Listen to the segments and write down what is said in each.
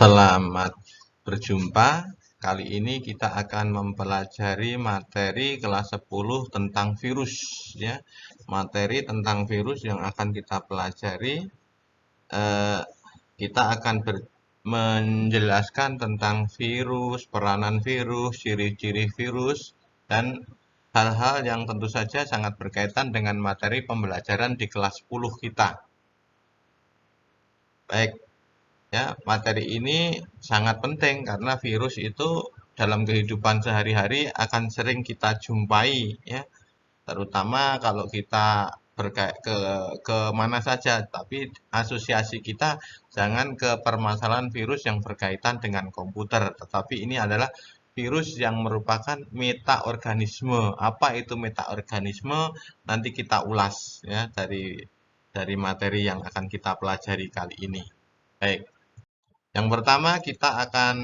Selamat berjumpa. Kali ini kita akan mempelajari materi kelas 10 tentang virus ya. Materi tentang virus yang akan kita pelajari kita akan menjelaskan tentang virus, peranan virus, ciri-ciri virus dan hal-hal yang tentu saja sangat berkaitan dengan materi pembelajaran di kelas 10 kita. Baik. Ya, materi ini sangat penting karena virus itu dalam kehidupan sehari-hari akan sering kita jumpai ya, terutama kalau kita ke mana saja, tapi asosiasi kita jangan ke permasalahan virus yang berkaitan dengan komputer, tetapi ini adalah virus yang merupakan metaorganisme. Apa itu metaorganisme? Nanti kita ulas ya dari materi yang akan kita pelajari kali ini. Baik. Yang pertama kita akan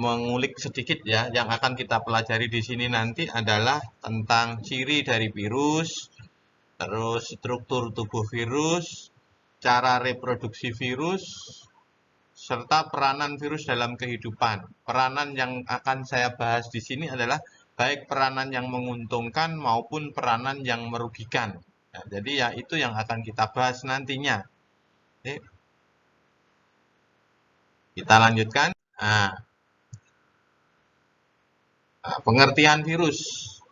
mengulik sedikit ya. Yang akan kita pelajari di sini nanti adalah tentang ciri dari virus, terus struktur tubuh virus, cara reproduksi virus, serta peranan virus dalam kehidupan. Peranan yang akan saya bahas di sini adalah baik peranan yang menguntungkan maupun peranan yang merugikan. Nah, jadi ya itu yang akan kita bahas nantinya. Oke. Kita lanjutkan. Pengertian virus.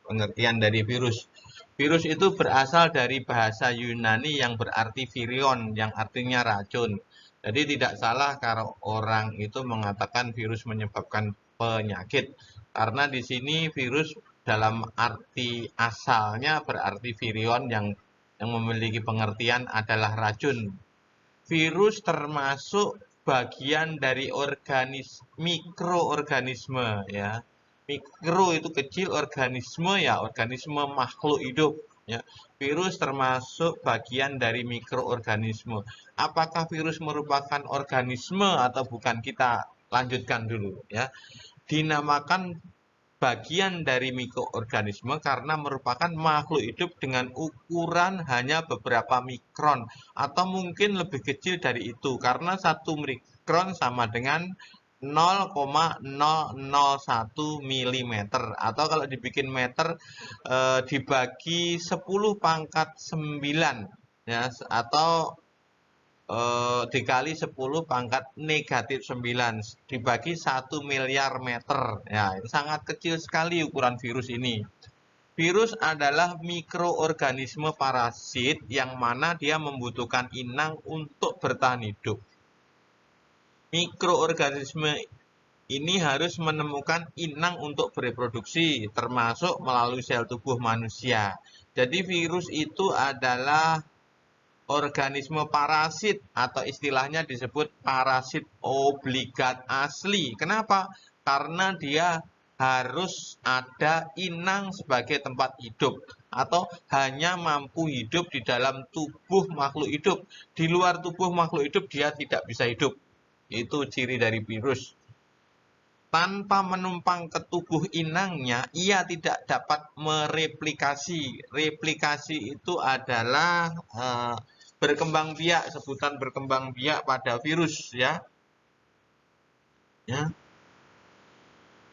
Pengertian dari virus. Virus itu berasal dari bahasa Yunani yang berarti virion, yang artinya racun. Jadi tidak salah kalau orang itu mengatakan virus menyebabkan penyakit. Karena di sini virus dalam arti asalnya berarti virion yang memiliki pengertian adalah racun. Virus termasuk bagian dari mikroorganisme ya. Mikro itu kecil, organisme ya organisme makhluk hidup ya. Virus termasuk bagian dari mikroorganisme. Apakah virus merupakan organisme atau bukan? Kita lanjutkan dulu ya. Dinamakan bagian dari mikroorganisme karena merupakan makhluk hidup dengan ukuran hanya beberapa mikron atau mungkin lebih kecil dari itu karena 1 mikron sama dengan 0,001 mm atau kalau dibikin meter dibagi 10 pangkat 9 ya, atau dikali 10 pangkat negatif 9 dibagi 1 miliar meter ya, itu sangat kecil sekali ukuran virus ini. Virus adalah mikroorganisme parasit yang mana dia membutuhkan inang untuk bertahan hidup. Mikroorganisme ini harus menemukan inang untuk bereproduksi, termasuk melalui sel tubuh manusia. Jadi virus itu adalah organisme parasit atau istilahnya disebut parasit obligat asli. Kenapa? Karena dia harus ada inang sebagai tempat hidup atau hanya mampu hidup di dalam tubuh makhluk hidup. Di luar tubuh makhluk hidup dia tidak bisa hidup. Itu ciri dari virus. Tanpa menumpang ke tubuh inangnya, ia tidak dapat mereplikasi. Replikasi itu adalah berkembang biak, sebutan berkembang biak pada virus ya.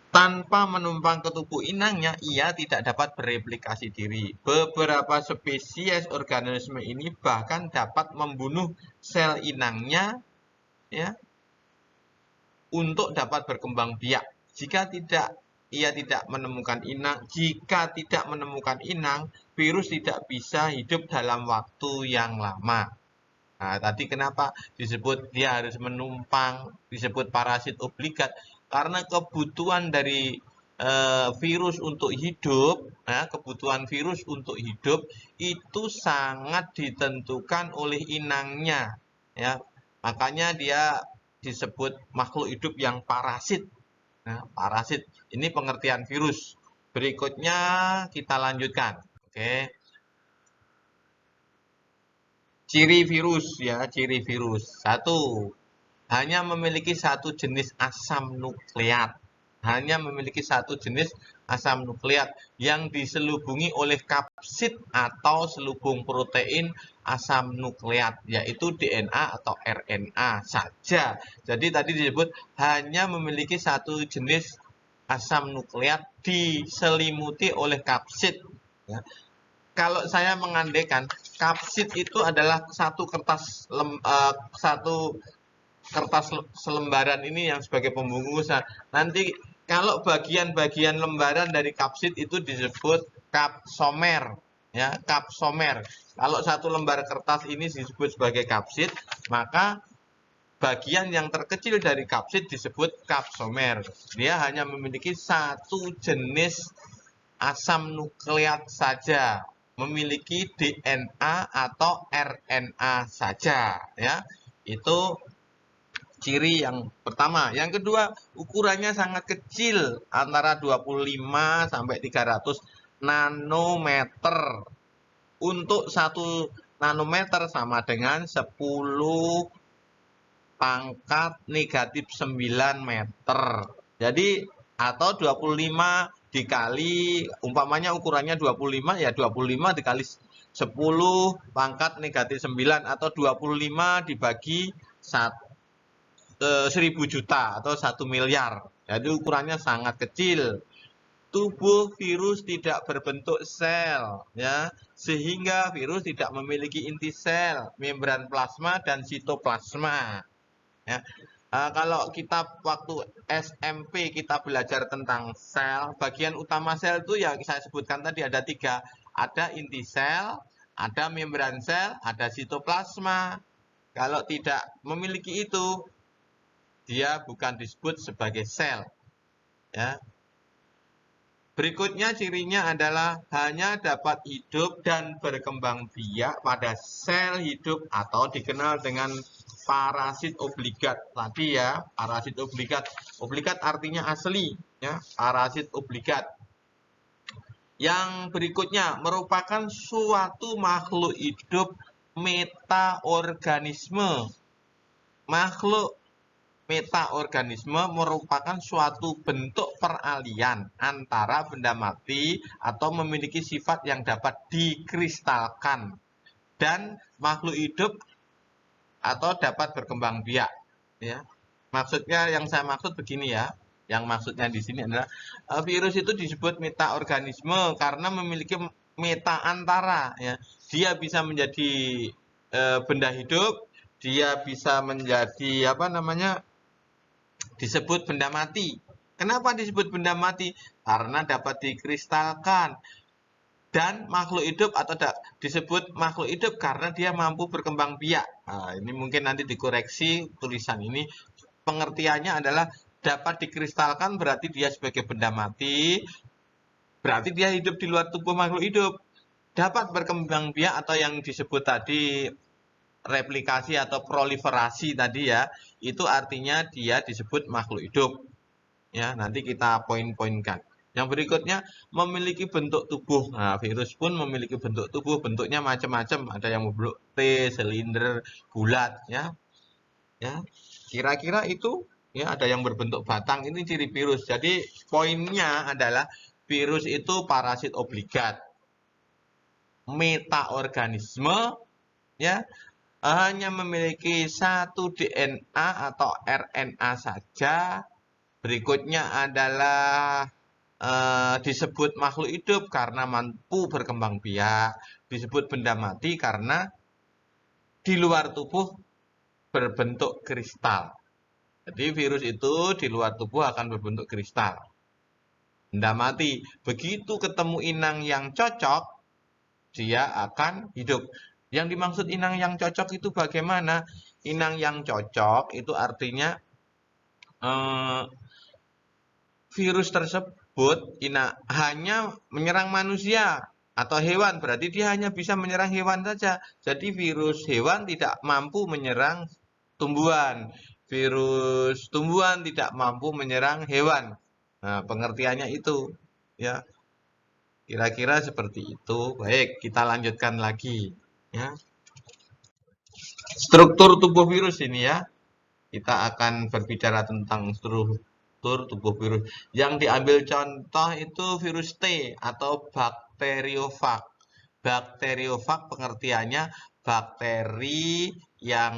Tanpa menumpang ke tubuh inangnya, ia tidak dapat bereplikasi diri. Beberapa spesies organisme ini bahkan dapat membunuh sel inangnya ya, untuk dapat berkembang biak. Jika ia tidak menemukan inang, virus tidak bisa hidup dalam waktu yang lama. Nah, tadi kenapa disebut dia harus menumpang, disebut parasit obligat? Karena kebutuhan dari virus untuk hidup, kebutuhan virus untuk hidup itu sangat ditentukan oleh inangnya. Ya, makanya dia disebut makhluk hidup yang parasit. Nah, parasit ini pengertian virus. Berikutnya kita lanjutkan. Oke. Ciri virus ya, ciri virus. 1. Hanya memiliki satu jenis asam nukleat. Hanya memiliki satu jenis asam nukleat yang diselubungi oleh kapsid atau selubung protein asam nukleat, yaitu DNA atau RNA saja. Jadi tadi disebut hanya memiliki satu jenis asam nukleat diselimuti oleh kapsid. Ya. Kalau saya mengandaikan kapsid itu adalah satu kertas selembaran ini yang sebagai pembungkus. Nanti kalau bagian-bagian lembaran dari kapsid itu disebut kapsomer, ya, kapsomer. Kalau satu lembar kertas ini disebut sebagai kapsid, maka bagian yang terkecil dari kapsid disebut kapsomer. Dia hanya memiliki satu jenis asam nukleat saja, memiliki DNA atau RNA saja, ya. Itu ciri yang pertama. Yang kedua, ukurannya sangat kecil, antara 25 sampai 300 nanometer. Untuk 1 nanometer sama dengan 10 pangkat negatif 9 meter. Jadi atau 25 dikali, umpamanya ukurannya 25, ya 25 dikali 10 pangkat negatif 9 atau 25 dibagi 1000 juta atau 1 miliar. Jadi ukurannya sangat kecil. Tubuh virus tidak berbentuk sel, ya, sehingga virus tidak memiliki inti sel, membran plasma dan sitoplasma. Ya. Kalau kita waktu SMP kita belajar tentang sel, bagian utama sel itu yang saya sebutkan tadi ada 3, ada inti sel, ada membran sel, ada sitoplasma. Kalau tidak memiliki itu, dia bukan disebut sebagai sel. Ya. Berikutnya cirinya adalah hanya dapat hidup dan berkembang biak pada sel hidup atau dikenal dengan parasit obligat. Tadi ya, parasit obligat. Obligat artinya asli, ya, parasit obligat. Yang berikutnya merupakan suatu makhluk hidup metaorganisme. Makhluk metaorganisme merupakan suatu bentuk peralihan antara benda mati atau memiliki sifat yang dapat dikristalkan dan makhluk hidup atau dapat berkembang biak. Ya. Maksudnya yang saya maksud begini ya, yang maksudnya di sini adalah virus itu disebut metaorganisme karena memiliki meta antara. Ya. Dia bisa menjadi benda hidup, dia bisa menjadi apa namanya? Disebut benda mati. Kenapa disebut benda mati? Karena dapat dikristalkan. Dan makhluk hidup atau disebut makhluk hidup karena dia mampu berkembang biak. Nah, ini mungkin nanti dikoreksi tulisan ini. Pengertiannya adalah dapat dikristalkan berarti dia sebagai benda mati. Berarti dia hidup di luar tubuh makhluk hidup. Dapat berkembang biak atau yang disebut tadi replikasi atau proliferasi tadi ya, itu artinya dia disebut makhluk hidup. Ya, nanti kita poin-poinkan. Yang berikutnya memiliki bentuk tubuh. Nah, virus pun memiliki bentuk tubuh, bentuknya macam-macam. Ada yang berbentuk T, silinder, bulat, ya. Ya. Kira-kira itu ya, ada yang berbentuk batang. Ini ciri virus. Jadi poinnya adalah virus itu parasit obligat. Metaorganisme, ya, hanya memiliki satu DNA atau RNA saja. Berikutnya adalah disebut makhluk hidup karena mampu berkembang biak. Disebut benda mati karena di luar tubuh berbentuk kristal. Jadi virus itu di luar tubuh akan berbentuk kristal. Benda mati. Begitu ketemu inang yang cocok, dia akan hidup. Yang dimaksud inang yang cocok itu bagaimana? Inang yang cocok itu artinya virus tersebut hanya menyerang manusia atau hewan. Berarti dia hanya bisa menyerang hewan saja. Jadi virus hewan tidak mampu menyerang tumbuhan. Virus tumbuhan tidak mampu menyerang hewan. Nah, pengertiannya itu. Ya, kira-kira seperti itu. Baik, kita lanjutkan lagi. Ya. Struktur tubuh virus ini ya. Kita akan berbicara tentang struktur tubuh virus. Yang diambil contoh itu virus T atau bakteriofag. Bakteriofag pengertiannya bakteri yang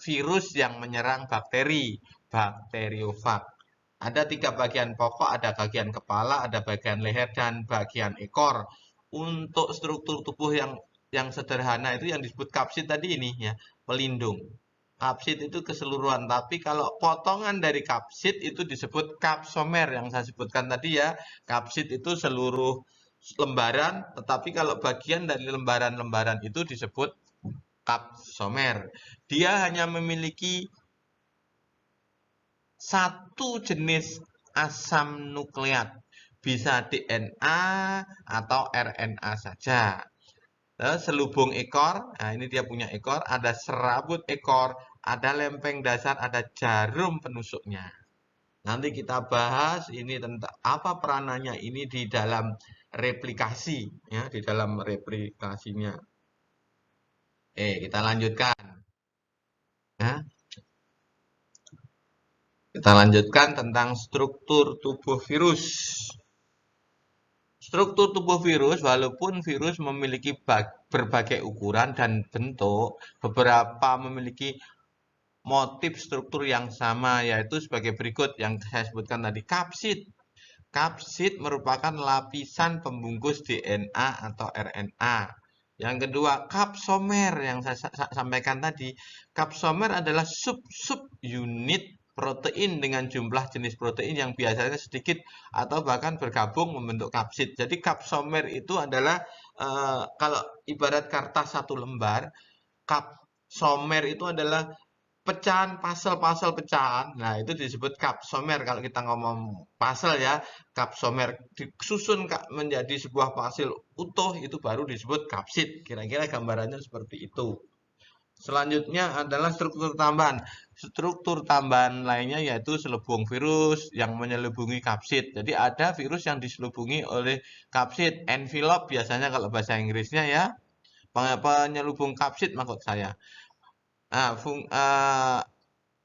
virus yang menyerang bakteri, bakteriofag. Ada 3 bagian pokok, ada bagian kepala, ada bagian leher, dan bagian ekor. Untuk struktur tubuh yang sederhana itu yang disebut kapsid tadi ini ya, pelindung. Kapsid itu keseluruhan, tapi kalau potongan dari kapsid itu disebut kapsomer yang saya sebutkan tadi ya. Kapsid itu seluruh lembaran, tetapi kalau bagian dari lembaran-lembaran itu disebut kapsomer. Dia hanya memiliki satu jenis asam nukleat, bisa DNA atau RNA saja. Selubung ekor, nah ini dia punya ekor, ada serabut ekor, ada lempeng dasar, ada jarum penusuknya. Nanti kita bahas ini tentang apa peranannya ini di dalam replikasi, ya, di dalam replikasinya. Kita lanjutkan. Ya. Kita lanjutkan tentang struktur tubuh virus. Struktur tubuh virus, walaupun virus memiliki berbagai ukuran dan bentuk, beberapa memiliki motif struktur yang sama, yaitu sebagai berikut yang saya sebutkan tadi. Kapsid. Kapsid merupakan lapisan pembungkus DNA atau RNA. Yang kedua, kapsomer yang saya sampaikan tadi. Kapsomer adalah sub-sub unit protein dengan jumlah jenis protein yang biasanya sedikit atau bahkan bergabung membentuk kapsid. Jadi kapsomer itu adalah kalau ibarat kertas satu lembar, kapsomer itu adalah pecahan puzzle pecahan. Nah, itu disebut kapsomer kalau kita ngomong puzzle ya. Kapsomer disusun menjadi sebuah puzzle utuh itu baru disebut kapsid. Kira-kira gambarannya seperti itu. Selanjutnya adalah struktur tambahan. Struktur tambahan lainnya yaitu selubung virus yang menyelubungi kapsid. Jadi ada virus yang diselubungi oleh kapsid. Envelope biasanya kalau bahasa Inggrisnya ya. Penyelubung kapsid maksud saya. Nah,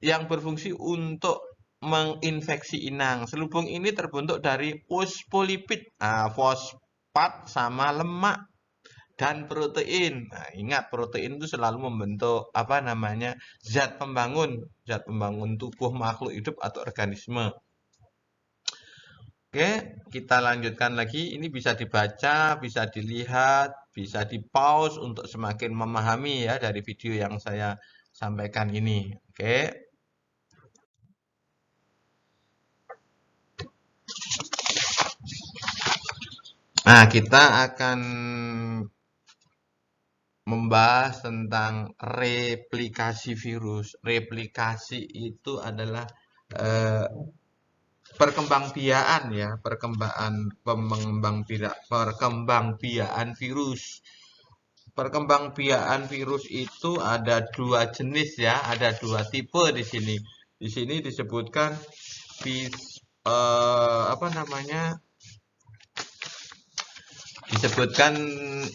yang berfungsi untuk menginfeksi inang. Selubung ini terbentuk dari fosfolipid, fosfat sama lemak dan protein. Nah, ingat protein itu selalu membentuk apa namanya zat pembangun tubuh makhluk hidup atau organisme. Oke, kita lanjutkan lagi. Ini bisa dibaca, bisa dilihat, bisa di pause untuk semakin memahami ya dari video yang saya sampaikan ini. Oke. Nah, kita akan membahas tentang replikasi virus. Replikasi itu adalah perkembangbiakan ya, perkembangbiakan virus. Perkembangbiakan virus itu ada 2 jenis ya, ada 2 tipe di sini. Di sini disebutkan apa namanya? Disebutkan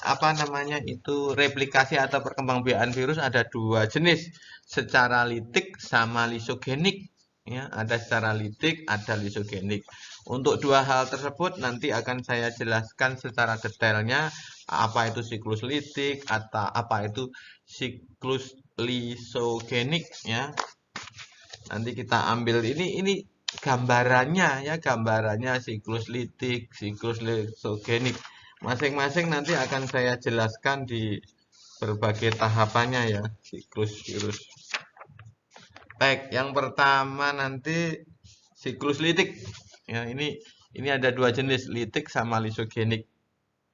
apa namanya itu replikasi atau perkembangbiakan virus ada 2 jenis, secara litik sama lisogenik ya, ada secara litik, ada lisogenik. Untuk 2 hal tersebut nanti akan saya jelaskan secara detailnya apa itu siklus litik atau apa itu siklus lisogenik ya. Nanti kita ambil ini gambarannya ya, gambarannya siklus litik, siklus lisogenik. Masing-masing nanti akan saya jelaskan di berbagai tahapannya ya, siklus virus. Baik, yang pertama nanti siklus litik. Ya, ini ada 2 jenis, litik sama lisogenik.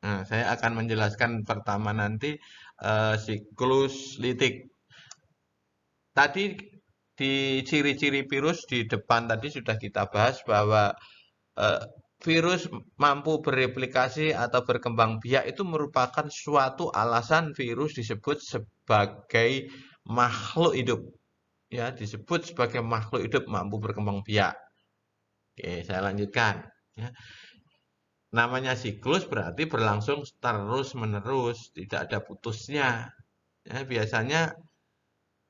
Nah, saya akan menjelaskan pertama nanti siklus litik. Tadi di ciri-ciri virus di depan tadi sudah kita bahas bahwa virus mampu bereplikasi atau berkembang biak itu merupakan suatu alasan virus disebut sebagai makhluk hidup. Ya, disebut sebagai makhluk hidup mampu berkembang biak. Oke, saya lanjutkan. Ya. Namanya siklus berarti berlangsung terus-menerus, tidak ada putusnya. Ya, biasanya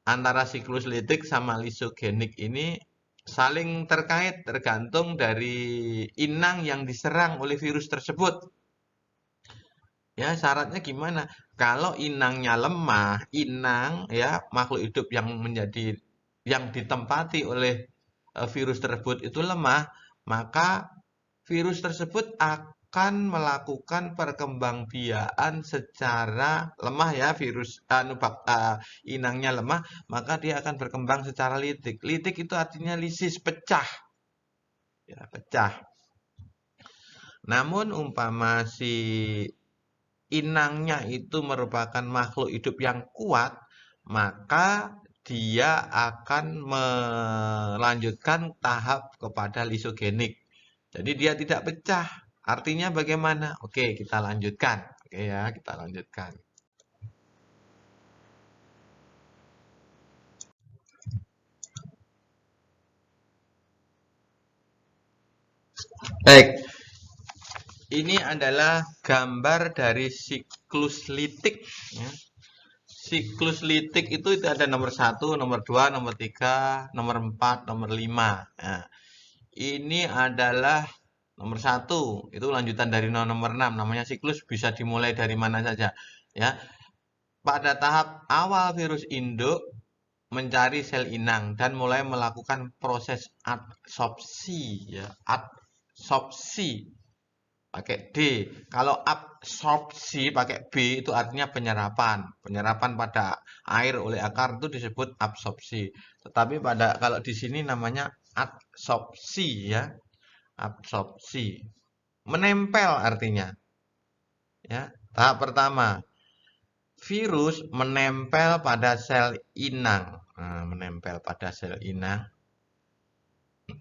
antara siklus litik sama lisogenik ini saling terkait tergantung dari inang yang diserang oleh virus tersebut. Ya, syaratnya gimana? Kalau inangnya lemah, inang ya makhluk hidup yang ditempati oleh virus tersebut itu lemah, maka virus tersebut akan melakukan perkembangbiakan secara lemah ya inangnya lemah, maka dia akan berkembang secara litik. Litik itu artinya lisis, pecah. Ya, pecah. Namun umpama si inangnya itu merupakan makhluk hidup yang kuat, maka dia akan melanjutkan tahap kepada lisogenik. Jadi dia tidak pecah. Artinya bagaimana? Oke, kita lanjutkan. Oke ya, kita lanjutkan. Baik, ini adalah gambar dari siklus litik. Ya. Siklus litik itu ada nomor 1, nomor 2, nomor 3, nomor 4, nomor 5. Nah, ini adalah nomor 1. Itu lanjutan dari nomor 6. Namanya siklus bisa dimulai dari mana saja. Ya, pada tahap awal virus induk mencari sel inang dan mulai melakukan proses adsorpsi ya, adsorpsi pakai D. Kalau absorpsi pakai B itu artinya penyerapan. Penyerapan pada air oleh akar itu disebut absorpsi. Tetapi kalau di sini namanya adsorpsi ya, absorpsi. Menempel artinya. Ya. Tahap pertama, virus menempel pada sel inang. Nah, menempel pada sel inang.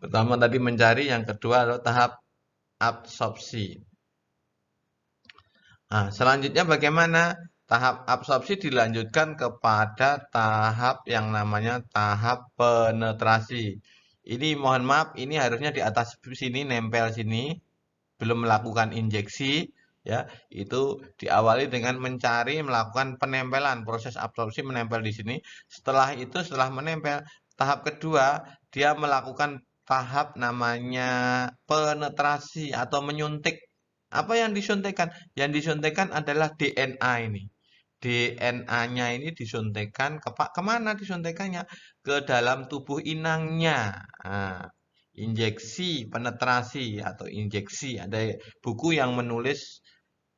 Pertama tadi mencari, yang kedua adalah tahap absorpsi. Nah, selanjutnya bagaimana? Tahap absorpsi dilanjutkan kepada tahap yang namanya tahap penetrasi. Ini mohon maaf, ini harusnya di atas sini, nempel sini, belum melakukan injeksi, ya. Itu diawali dengan mencari, melakukan penempelan, proses absorpsi menempel di sini. Setelah itu, setelah menempel, tahap kedua, dia melakukan tahap namanya penetrasi atau menyuntik. Apa yang disuntikkan? Yang disuntikkan adalah DNA ini. DNA-nya ini disuntikkan kemana disuntikannya? Ke dalam tubuh inangnya. Nah, injeksi, penetrasi atau injeksi. Ada buku yang menulis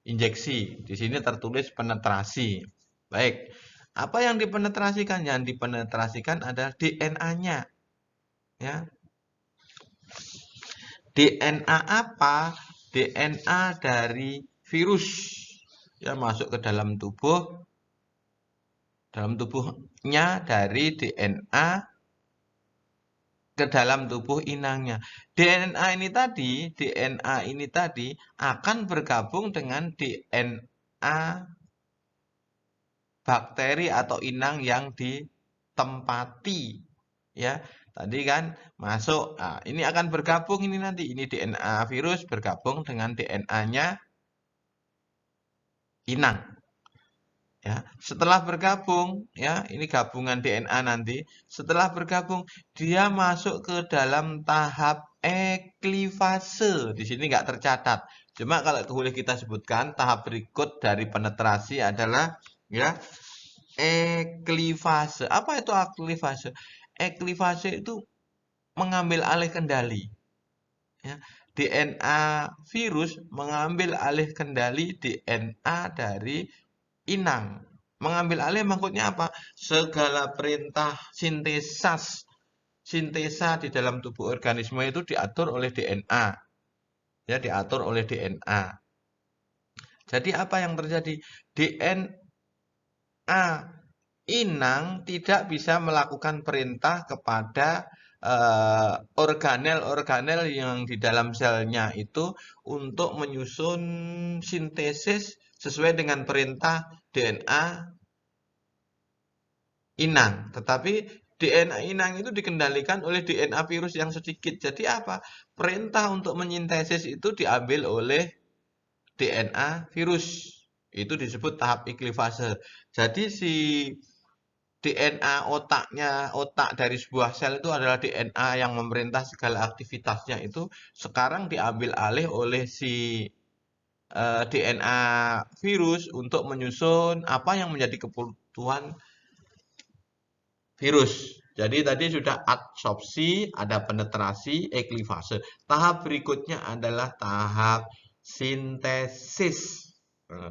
injeksi. Di sini tertulis penetrasi. Baik. Apa yang dipenetrasikan? Yang dipenetrasikan adalah DNA-nya. Ya. DNA apa? DNA dari virus ya masuk ke dalam tubuhnya dari DNA ke dalam tubuh inangnya. DNA ini tadi akan bergabung dengan DNA bakteri atau inang yang ditempati ya. Tadi kan masuk. Nah, ini akan bergabung ini nanti. Ini DNA virus bergabung dengan DNA-nya inang. Ya, setelah bergabung, ya, ini gabungan DNA nanti. Setelah bergabung, dia masuk ke dalam tahap eklivase. Di sini nggak tercatat. Cuma kalau boleh kita sebutkan, tahap berikut dari penetrasi adalah ya eklivase. Apa itu eklivase? Eklivase itu mengambil alih kendali. Ya, DNA virus mengambil alih kendali DNA dari inang. Mengambil alih maksudnya apa? Segala perintah sintesa di dalam tubuh organisme itu diatur oleh DNA. Ya, diatur oleh DNA. Jadi apa yang terjadi? DNA inang tidak bisa melakukan perintah kepada organel-organel yang di dalam selnya itu untuk menyusun sintesis sesuai dengan perintah DNA inang. Tetapi DNA inang itu dikendalikan oleh DNA virus yang sedikit. Jadi apa? Perintah untuk menyintesis itu diambil oleh DNA virus. Itu disebut tahap eklivase. Jadi si DNA otak dari sebuah sel itu adalah DNA yang memerintah segala aktivitasnya itu sekarang diambil alih oleh si DNA virus untuk menyusun apa yang menjadi kebutuhan virus. Jadi tadi sudah adsorpsi, ada penetrasi, eklivase. Tahap berikutnya adalah tahap sintesis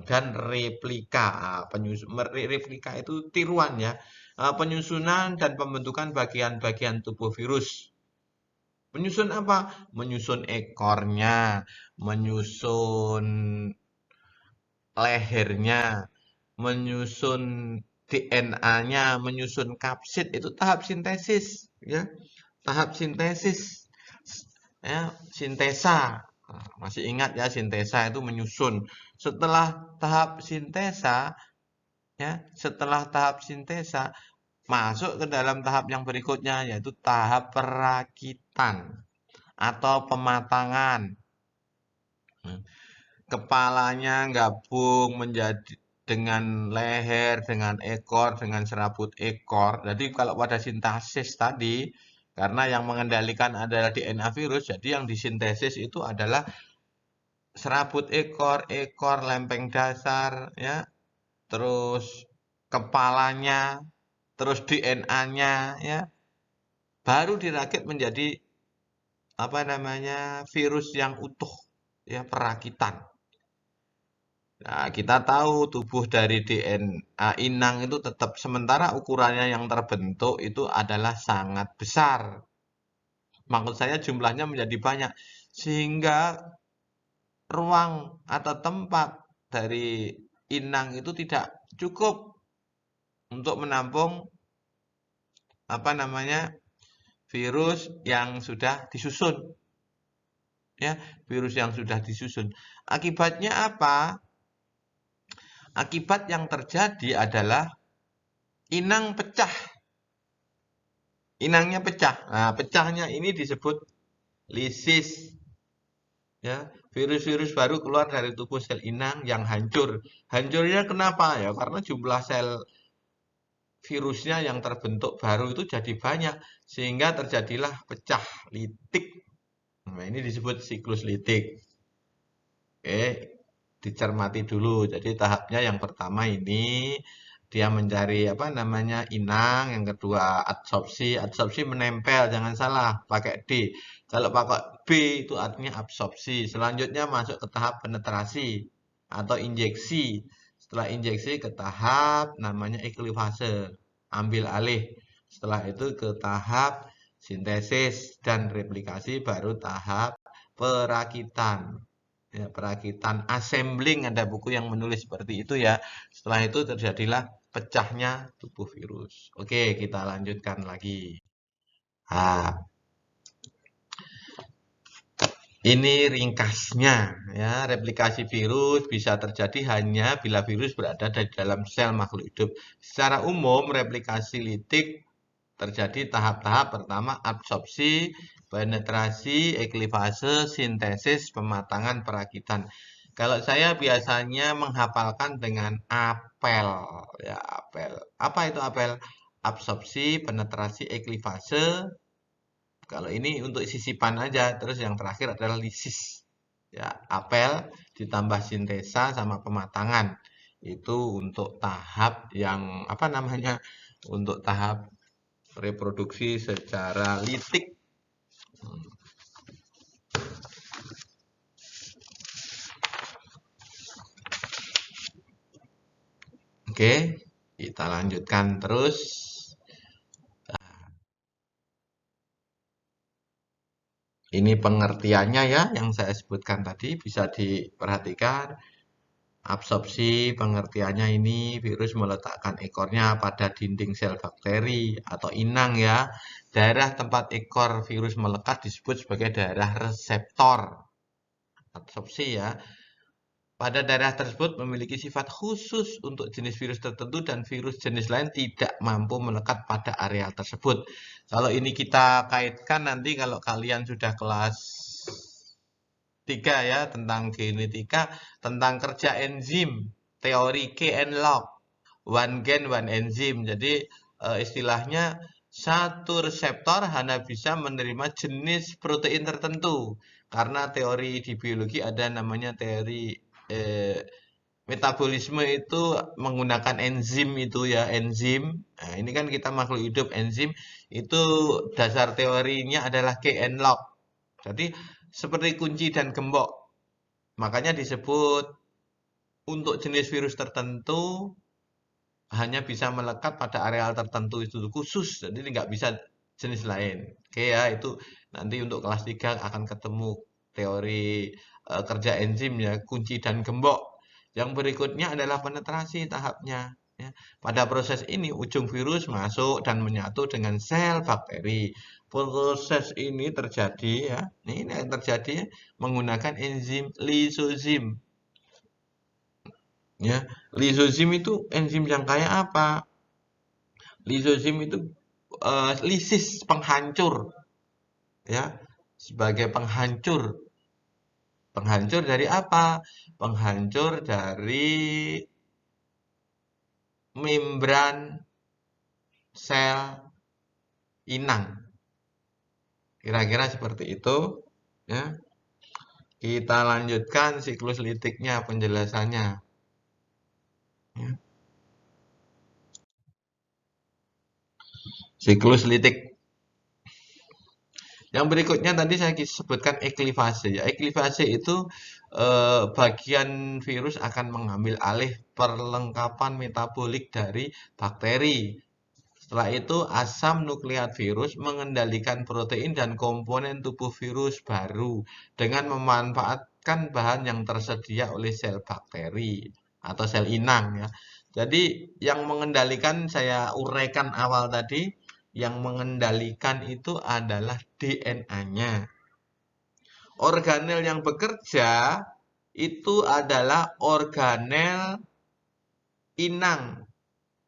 dan replika. Replika itu tiruan ya. Penyusunan dan pembentukan bagian-bagian tubuh virus. Menyusun apa? Menyusun ekornya, menyusun lehernya, menyusun DNA-nya, menyusun kapsid, itu tahap sintesis ya. Tahap sintesis ya, sintesa. Nah, masih ingat ya, sintesa itu menyusun. Setelah tahap sintesa ya, setelah tahap sintesa masuk ke dalam tahap yang berikutnya, yaitu tahap perakitan atau pematangan. Kepalanya gabung menjadi dengan leher, dengan ekor, dengan serabut ekor. Jadi kalau pada sintesis tadi, karena yang mengendalikan adalah DNA virus, jadi yang disintesis itu adalah serabut ekor, ekor, lempeng dasar, ya, terus kepalanya, terus DNA-nya, ya, baru dirakit menjadi apa namanya virus yang utuh, ya, perakitan. Nah, kita tahu tubuh dari DNA inang itu tetap sementara ukurannya yang terbentuk itu adalah sangat besar. Maksud saya jumlahnya menjadi banyak sehingga ruang atau tempat dari inang itu tidak cukup untuk menampung apa namanya virus yang sudah disusun. Ya, virus yang sudah disusun. Akibatnya apa? Akibat yang terjadi adalah inang pecah. Inangnya pecah. Nah, pecahnya ini disebut lisis. Ya, virus-virus baru keluar dari tubuh sel inang yang hancur. Hancurnya kenapa? Ya, karena jumlah sel virusnya yang terbentuk baru itu jadi banyak sehingga terjadilah pecah litik. Nah, ini disebut siklus litik. Oke, dicermati dulu. Jadi tahapnya yang pertama ini dia mencari apa namanya inang, yang kedua adsorpsi. Adsorpsi menempel, jangan salah, pakai D. Kalau pakai B itu artinya absorpsi. Selanjutnya masuk ke tahap penetrasi atau injeksi. Setelah injeksi ke tahap namanya eklivase, ambil alih. Setelah itu ke tahap sintesis dan replikasi, baru tahap perakitan. Ya, perakitan assembling, ada buku yang menulis seperti itu ya. Setelah itu terjadilah pecahnya tubuh virus. Oke, kita lanjutkan lagi. Nah, ini ringkasnya ya. Replikasi virus bisa terjadi hanya bila virus berada di dalam sel makhluk hidup. Secara umum replikasi litik terjadi tahap-tahap. Pertama absorpsi, penetrasi, eklivase, sintesis, pematangan, perakitan. Kalau saya biasanya menghafalkan dengan apel, ya apel. Apa itu apel? Absorpsi, penetrasi, eklivase. Kalau ini untuk sisipan aja. Terus yang terakhir adalah lisis. Ya, apel ditambah sintesa sama pematangan. Itu untuk tahap yang apa namanya? Untuk tahap reproduksi secara litik. Oke, kita lanjutkan terus. Ini pengertiannya ya, yang saya sebutkan tadi bisa diperhatikan. Absorpsi pengertiannya ini virus meletakkan ekornya pada dinding sel bakteri atau inang ya. Daerah tempat ekor virus melekat disebut sebagai daerah reseptor. Absorpsi ya. Pada daerah tersebut memiliki sifat khusus untuk jenis virus tertentu dan virus jenis lain tidak mampu melekat pada area tersebut. Kalau ini kita kaitkan nanti kalau kalian sudah kelas 3 ya, tentang genetika, tentang kerja enzim, teori K and log, one gen one enzim. Jadi istilahnya satu reseptor hanya bisa menerima jenis protein tertentu. Karena teori di biologi ada namanya teori eh, metabolisme itu menggunakan enzim itu ya, enzim. Nah, ini kan kita makhluk hidup, enzim itu dasar teorinya adalah key and lock. Jadi seperti kunci dan gembok. Makanya disebut untuk jenis virus tertentu hanya bisa melekat pada areal tertentu itu khusus. Jadi nggak bisa jenis lain. Oke ya, itu nanti untuk kelas 3 akan ketemu teori kerja enzim ya, kunci dan gembok. Yang berikutnya adalah penetrasi tahapnya. Ya. Pada proses ini, ujung virus masuk dan menyatu dengan sel bakteri. Proses ini terjadi ya, ini yang terjadi menggunakan enzim lisozim. Ya, lisozim itu enzim yang kayak apa? Lisozim itu lisis penghancur ya, sebagai penghancur. Penghancur dari apa? Penghancur dari membran sel inang. Kira-kira seperti itu ya. Kita lanjutkan siklus litiknya penjelasannya ya. Siklus litik. Yang berikutnya tadi saya sebutkan eklivase ya. Eklivase itu bagian virus akan mengambil alih perlengkapan metabolik dari bakteri. Setelah itu asam nukleat virus mengendalikan protein dan komponen tubuh virus baru dengan memanfaatkan bahan yang tersedia oleh sel bakteri atau sel inang ya. Jadi yang mengendalikan saya uraikan awal tadi, yang mengendalikan itu adalah DNA-nya. Organel yang bekerja itu adalah organel inang,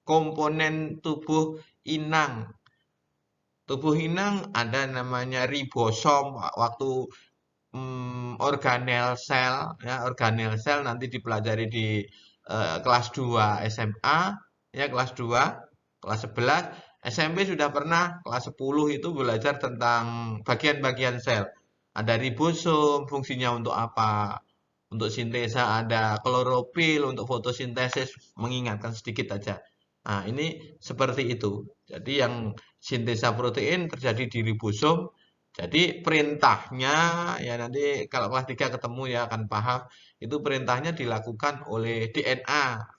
komponen tubuh inang. Tubuh inang ada namanya ribosom. Waktu organel sel, ya organel sel nanti dipelajari di kelas 2 SMA, ya kelas 2, kelas 11, SMP sudah pernah, kelas 10 itu belajar tentang bagian-bagian sel. Ada ribosom, fungsinya untuk apa? Untuk sintesa ada klorofil, untuk fotosintesis, mengingatkan sedikit aja. Nah, ini seperti itu. Jadi yang sintesa protein terjadi di ribosom. Jadi perintahnya ya nanti kalau kelas 3 ketemu ya akan paham. Itu perintahnya dilakukan oleh DNA.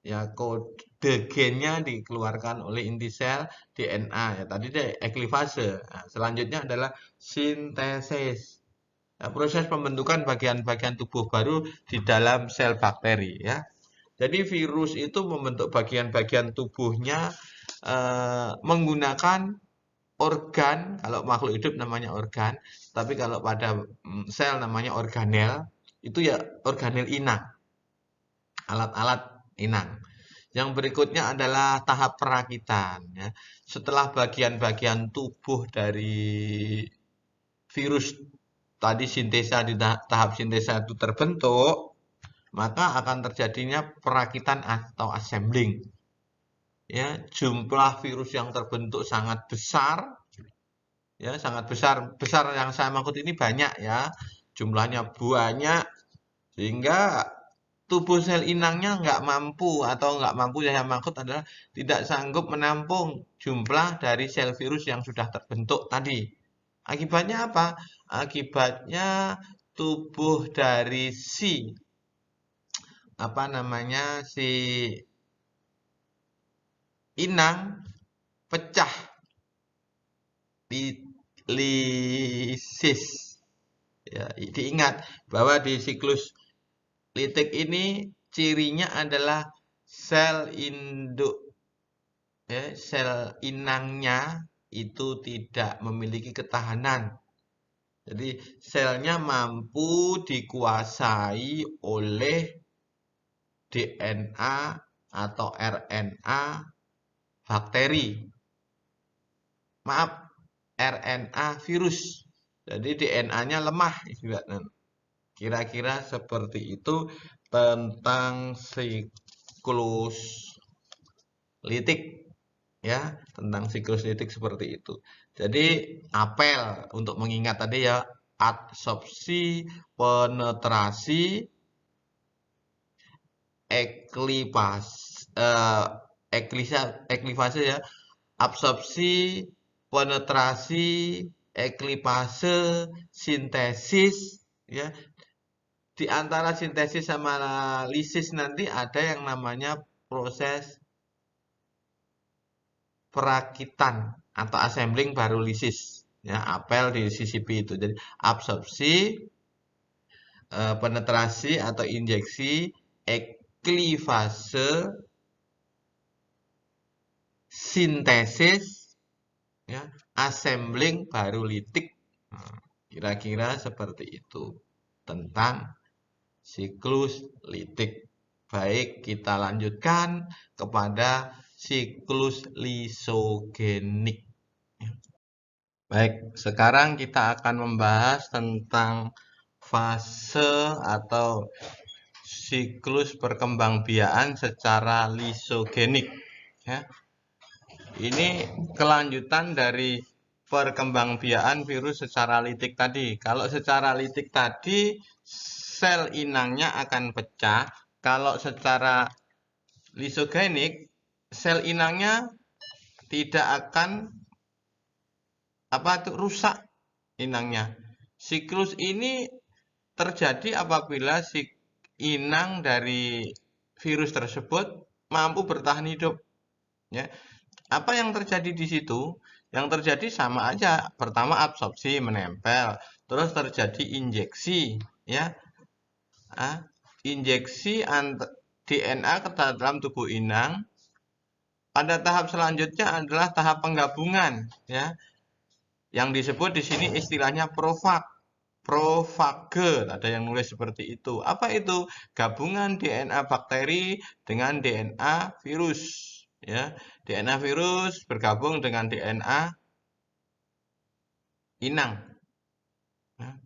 Ya kode gennya dikeluarkan oleh inti sel DNA. Ya tadi deh eklivase. Nah, selanjutnya adalah sintesis. Nah, proses pembentukan bagian-bagian tubuh baru di dalam sel bakteri ya. Jadi virus itu membentuk bagian-bagian tubuhnya menggunakan organ, kalau makhluk hidup namanya organ, tapi kalau pada sel namanya organel, itu ya organel inang, alat-alat inang. Yang berikutnya adalah tahap perakitan. Ya. Setelah bagian-bagian tubuh dari virus tadi sintesa di tahap sintesa itu terbentuk, maka akan terjadinya perakitan atau assembling. Ya, jumlah virus yang terbentuk sangat besar, ya sangat besar. Besar yang saya maksud ini banyak ya, jumlahnya banyak sehingga tubuh sel inangnya nggak mampu atau nggak mampu yang saya maksud adalah tidak sanggup menampung jumlah dari sel virus yang sudah terbentuk tadi. Akibatnya apa? Akibatnya tubuh dari si apa namanya si inang pecah di lisis. Ya, diingat bahwa di siklus litik ini cirinya adalah sel induk, ya, sel inangnya itu tidak memiliki ketahanan. Jadi selnya mampu dikuasai oleh DNA atau RNA bakteri. Maaf, RNA virus. Jadi DNA-nya lemah. Kira-kira seperti itu tentang siklus litik. Ya, tentang siklus litik seperti itu. Jadi apel untuk mengingat tadi ya, adsorpsi, penetrasi, eklifase ya, absorpsi, penetrasi, eklipase, sintesis ya. Di antara sintesis sama lisis nanti ada yang namanya proses perakitan atau assembling baru lisis ya, apel di CCP itu. Jadi absorpsi, penetrasi atau injeksi, eklifase, sintesis, ya, assembling baru litik. Kira-kira seperti itu tentang siklus litik. Baik, kita lanjutkan kepada siklus lisogenik. Baik, sekarang kita akan membahas tentang fase atau siklus perkembangbiakan secara lisogenik. Ya. Ini kelanjutan dari perkembangbiakan virus secara litik tadi. Kalau secara litik tadi, sel inangnya akan pecah. Kalau secara lisogenik, sel inangnya tidak akan rusak inangnya. Siklus ini terjadi apabila si inang dari virus tersebut mampu bertahan hidup. Ya. Apa yang terjadi di situ? Yang terjadi sama aja. Pertama absorpsi menempel, terus terjadi injeksi, ya. Injeksi DNA ke dalam tubuh inang. Pada tahap selanjutnya adalah tahap penggabungan, ya. Yang disebut di sini istilahnya profag. Profage, ada yang nulis seperti itu. Apa itu? Gabungan DNA bakteri dengan DNA virus. Ya, DNA virus bergabung dengan DNA inang. Ya,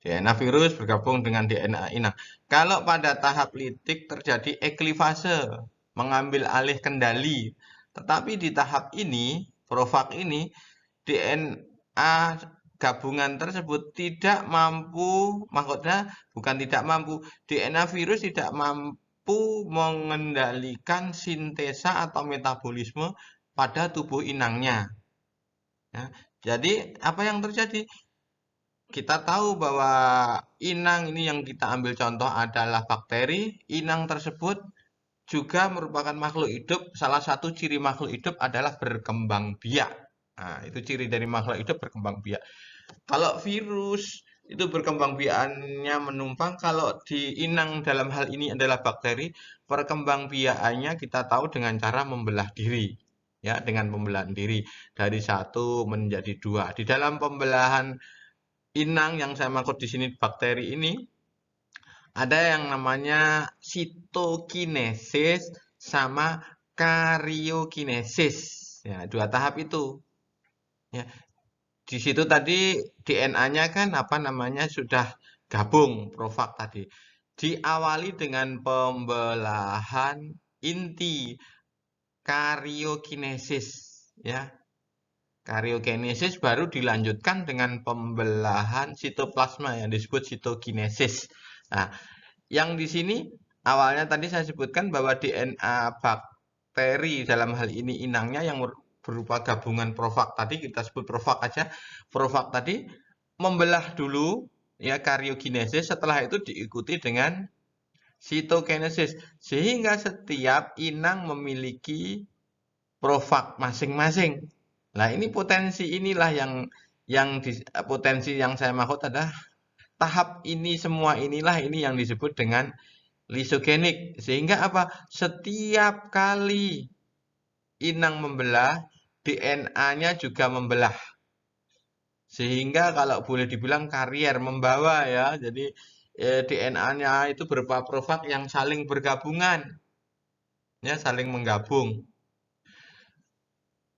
DNA virus bergabung dengan DNA inang. Kalau pada tahap litik terjadi eklifase, mengambil alih kendali. Tetapi di tahap ini, profag ini, DNA gabungan tersebut tidak mampu, maksudnya bukan tidak mampu, DNA virus tidak mampu mengendalikan sintesa atau metabolisme pada tubuh inangnya. Ya, jadi apa yang terjadi? Kita tahu bahwa inang ini yang kita ambil contoh adalah bakteri. Inang tersebut juga merupakan makhluk hidup. Salah satu ciri makhluk hidup adalah berkembang biak. Nah, itu ciri dari makhluk hidup berkembang biak. Kalau virus itu berkembang biakannya menumpang, kalau di inang dalam hal ini adalah bakteri, perkembang biakannya kita tahu dengan cara membelah diri. Ya, dengan pembelahan diri dari 1 menjadi 2. Di dalam pembelahan inang yang saya maksud di sini bakteri ini ada yang namanya sitokinesis sama karyokinesis. Ya, 2 tahap itu. Ya, di situ tadi DNA-nya kan sudah gabung profag tadi. Diawali dengan pembelahan inti karyokinesis, ya. Karyokinesis baru dilanjutkan dengan pembelahan sitoplasma yang disebut sitokinesis. Nah, yang di sini awalnya tadi saya sebutkan bahwa DNA bakteri dalam hal ini inangnya yang berupa gabungan profag tadi, kita sebut profag aja. Profag tadi membelah dulu ya karyokinesis, setelah itu diikuti dengan sitokinesis sehingga setiap inang memiliki profag masing-masing. Nah, ini potensi inilah potensi yang saya maksud adalah tahap ini semua inilah ini yang disebut dengan lisogenik. Sehingga apa? Setiap kali inang membelah, DNA-nya juga membelah. Sehingga kalau boleh dibilang karier membawa ya. Jadi DNA-nya itu berupa profag yang saling bergabungan. Ya, saling menggabung.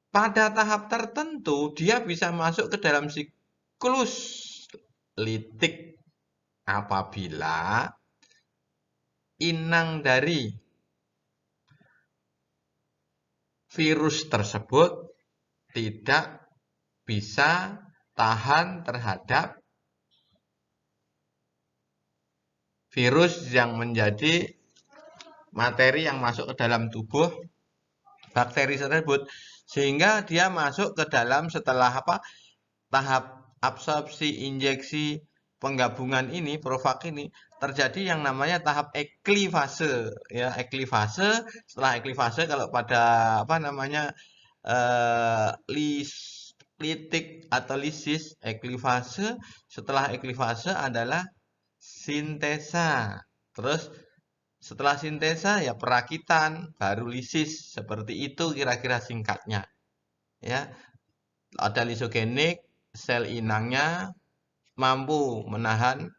Pada tahap tertentu dia bisa masuk ke dalam siklus litik apabila inang dari virus tersebut tidak bisa tahan terhadap virus yang menjadi materi yang masuk ke dalam tubuh bakteri tersebut, sehingga dia masuk ke dalam setelah tahap absorpsi, injeksi, penggabungan ini, Provak ini, terjadi yang namanya tahap eklivase. Ya, eklivase. Setelah eklivase, kalau pada litik atau lisis, eklivase. Setelah eklivase adalah sintesa. Terus setelah sintesa ya perakitan, baru lisis. Seperti itu kira-kira singkatnya. Ya, ada lisogenik, sel inangnya mampu menahan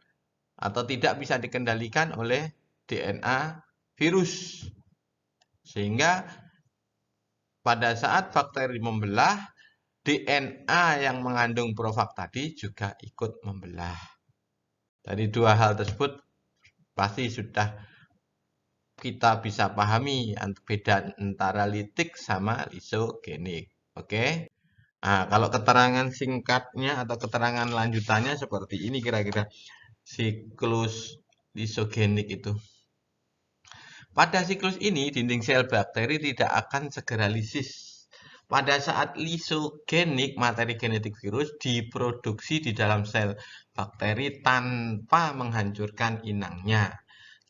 atau tidak bisa dikendalikan oleh DNA virus. Sehingga pada saat bakteri membelah, DNA yang mengandung Provak tadi juga ikut membelah. Dari dua hal tersebut pasti sudah kita bisa pahami beda antara litik sama lisogenik. Oke? Nah, kalau keterangan singkatnya atau keterangan lanjutannya seperti ini kira-kira siklus lisogenik itu. Pada siklus ini, dinding sel bakteri tidak akan segera lisis. Pada saat lisogenik, materi genetik virus diproduksi di dalam sel bakteri tanpa menghancurkan inangnya.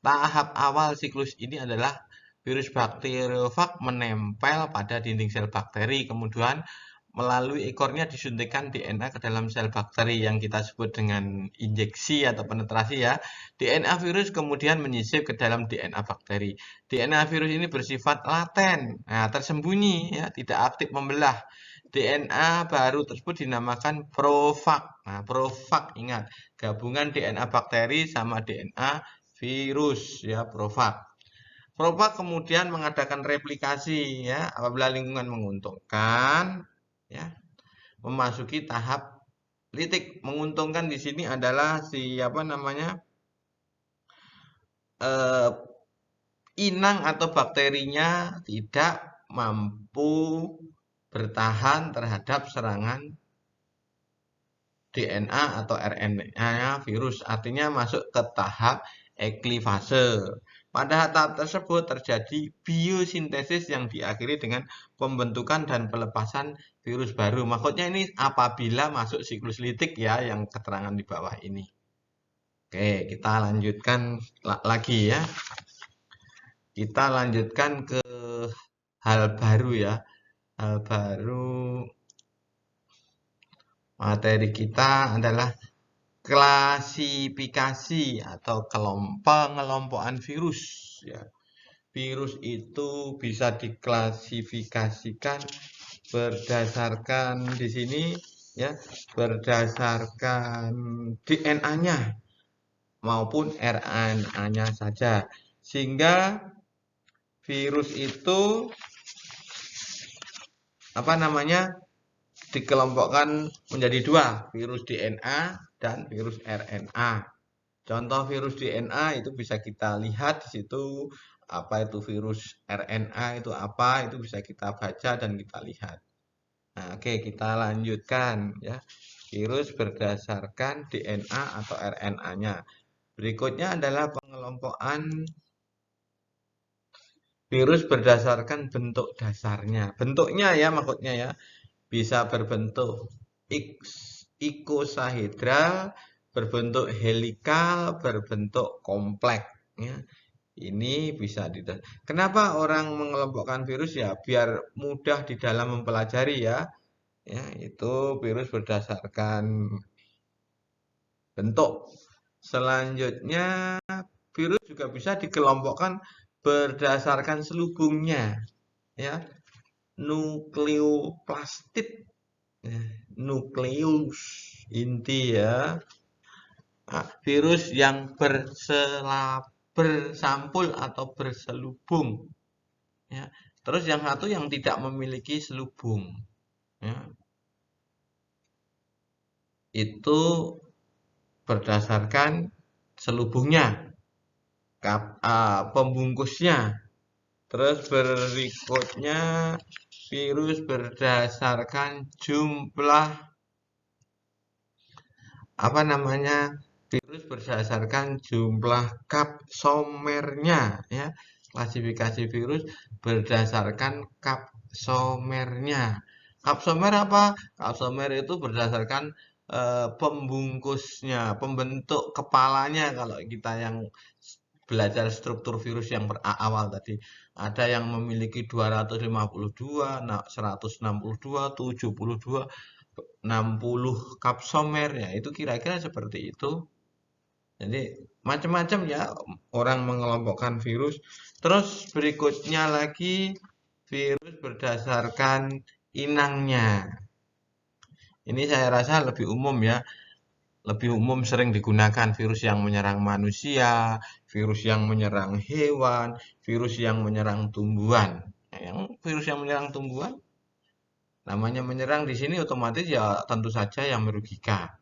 Tahap awal siklus ini adalah virus bakteriofag menempel pada dinding sel bakteri, kemudian melalui ekornya disuntikkan DNA ke dalam sel bakteri yang kita sebut dengan injeksi atau penetrasi ya. DNA virus kemudian menyisip ke dalam DNA bakteri. DNA virus ini bersifat laten, tersembunyi ya, tidak aktif membelah. DNA baru tersebut dinamakan Provak. Nah, Provak ingat, gabungan DNA bakteri sama DNA virus ya, Provak. Provak kemudian mengadakan replikasi ya apabila lingkungan menguntungkan ya, memasuki tahap litik. Menguntungkan di sini adalah inang atau bakterinya tidak mampu bertahan terhadap serangan DNA atau RNA virus, artinya masuk ke tahap eklivase. Pada tahap tersebut terjadi biosintesis yang diakhiri dengan pembentukan dan pelepasan virus baru. Maksudnya ini apabila masuk siklus litik ya, yang keterangan di bawah ini. Oke, kita lanjutkan lagi ya. Kita lanjutkan ke hal baru ya. Hal baru materi kita adalah klasifikasi atau pengelompokan virus ya. Virus itu bisa diklasifikasikan berdasarkan di sini ya, berdasarkan DNA-nya maupun RNA-nya saja. Sehingga virus itu dikelompokkan menjadi dua, virus DNA dan virus RNA. Contoh virus DNA itu bisa kita lihat di situ, apa itu virus RNA itu apa, itu bisa kita baca dan kita lihat. Nah, oke, kita lanjutkan ya. Virus berdasarkan DNA atau RNA-nya. Berikutnya adalah pengelompokan virus berdasarkan bentuk dasarnya. Bentuknya ya maksudnya ya. Bisa berbentuk ikosahedral, berbentuk helikal, berbentuk kompleks. Ya. Ini bisa Kenapa orang mengelompokkan virus ya? Biar mudah di dalam mempelajari ya. Ya, itu virus berdasarkan bentuk. Selanjutnya, virus juga bisa dikelompokkan berdasarkan selubungnya. Ya, nukleoplastid. Nukleus inti ya. Nah, virus yang bersampul atau berselubung ya. Terus yang satu yang tidak memiliki selubung ya. Itu berdasarkan selubungnya, pembungkusnya. Terus berikutnya virus berdasarkan jumlah virus berdasarkan jumlah kapsomernya ya. klasifikasi virus berdasarkan kapsomernya. Kapsomer apa? Kapsomer itu berdasarkan pembungkusnya, pembentuk kepalanya kalau kita yang belajar struktur virus yang awal tadi. Ada yang memiliki 252, 162, 72, 60 kapsomer ya. Itu kira-kira seperti itu. Jadi macam-macam ya orang mengelompokkan virus. Terus berikutnya lagi virus berdasarkan inangnya. Ini saya rasa lebih umum ya. Lebih umum sering digunakan virus yang menyerang manusia, virus yang menyerang hewan, virus yang menyerang tumbuhan. Yang virus yang menyerang tumbuhan namanya menyerang di sini otomatis ya tentu saja yang merugikan.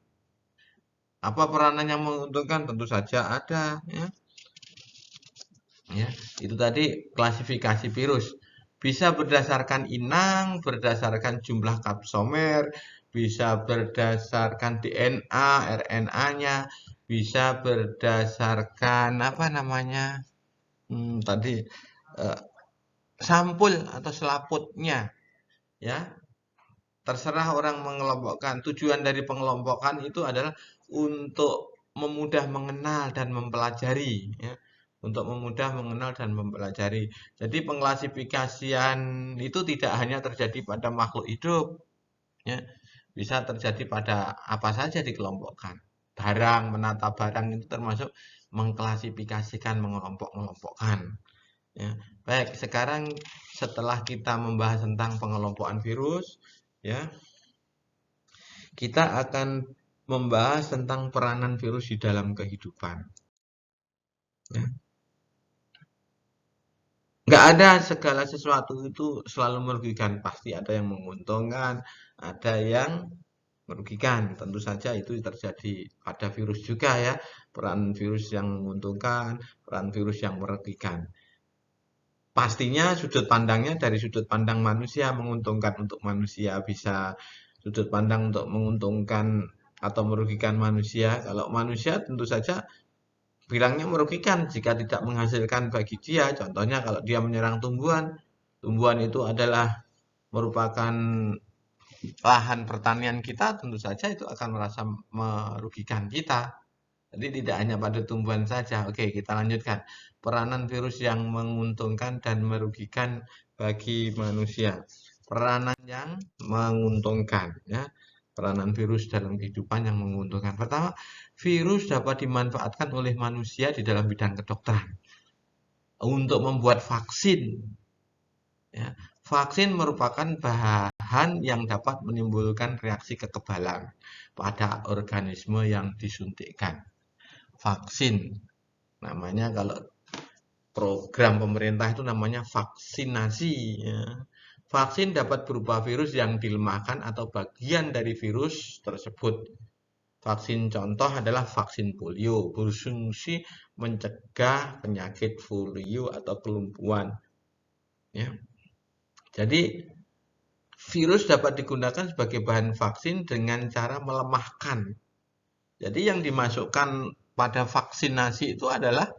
Apa peranan yang menguntungkan? Tentu saja ada ya. Ya, itu tadi klasifikasi virus. Bisa berdasarkan inang, berdasarkan jumlah kapsomer, bisa berdasarkan DNA, RNA-nya, bisa berdasarkan apa namanya? Tadi eh, sampul atau selaputnya, ya. Terserah orang mengelompokkan. Tujuan dari pengelompokan itu adalah untuk memudah mengenal dan mempelajari, ya. Untuk memudah mengenal dan mempelajari. Jadi pengklasifikasian itu tidak hanya terjadi pada makhluk hidup, ya. Bisa terjadi pada apa saja dikelompokkan. Barang, menata barang itu termasuk mengklasifikasikan, mengelompok-kelompokkan. Ya. Baik, sekarang setelah kita membahas tentang pengelompokan virus, ya, kita akan membahas tentang peranan virus di dalam kehidupan. Ya. Nggak ada segala sesuatu itu selalu merugikan. Pasti ada yang menguntungkan, ada yang merugikan. Tentu saja itu terjadi pada virus juga ya. Peran virus yang menguntungkan, peran virus yang merugikan. Pastinya sudut pandangnya dari sudut pandang manusia menguntungkan untuk manusia bisa sudut pandang untuk menguntungkan atau merugikan manusia. Kalau manusia tentu saja bilangnya merugikan jika tidak menghasilkan bagi dia. Contohnya kalau dia menyerang tumbuhan, tumbuhan itu adalah merupakan lahan pertanian kita, tentu saja itu akan merasa merugikan kita. Jadi tidak hanya pada tumbuhan saja. Oke, kita lanjutkan. Peranan virus yang menguntungkan dan merugikan bagi manusia. Peranan yang menguntungkan, ya. Peranan virus dalam kehidupan yang menguntungkan. Pertama, virus dapat dimanfaatkan oleh manusia di dalam bidang kedokteran untuk membuat vaksin. Ya. Vaksin merupakan bahan yang dapat menimbulkan reaksi kekebalan pada organisme yang disuntikkan. Vaksin namanya kalau program pemerintah itu namanya vaksinasi ya. Vaksin dapat berupa virus yang dilemahkan atau bagian dari virus tersebut. Vaksin contoh adalah vaksin polio, berfungsi mencegah penyakit polio atau kelumpuhan ya. Jadi virus dapat digunakan sebagai bahan vaksin dengan cara melemahkan. Jadi yang dimasukkan pada vaksinasi itu adalah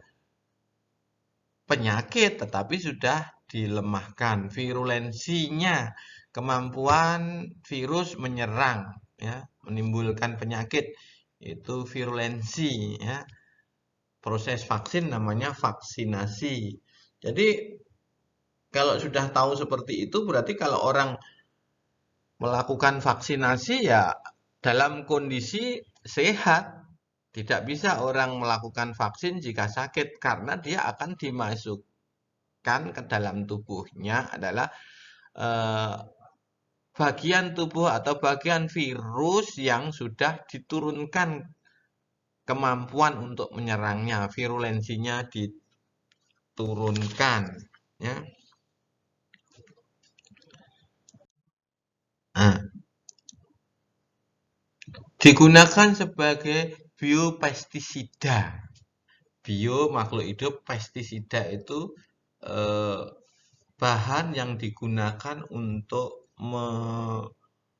penyakit, tetapi sudah dilemahkan. Virulensinya, kemampuan virus menyerang, ya, menimbulkan penyakit, itu virulensi, ya. Proses vaksin namanya vaksinasi. Jadi kalau sudah tahu seperti itu, berarti kalau orang melakukan vaksinasi ya dalam kondisi sehat. Tidak bisa orang melakukan vaksin jika sakit karena dia akan dimasukkan ke dalam tubuhnya adalah eh, bagian tubuh atau bagian virus yang sudah diturunkan kemampuan untuk menyerangnya, virulensinya diturunkan, ya. Nah, digunakan sebagai biopestisida. Bio makhluk hidup, pestisida itu eh, bahan yang digunakan untuk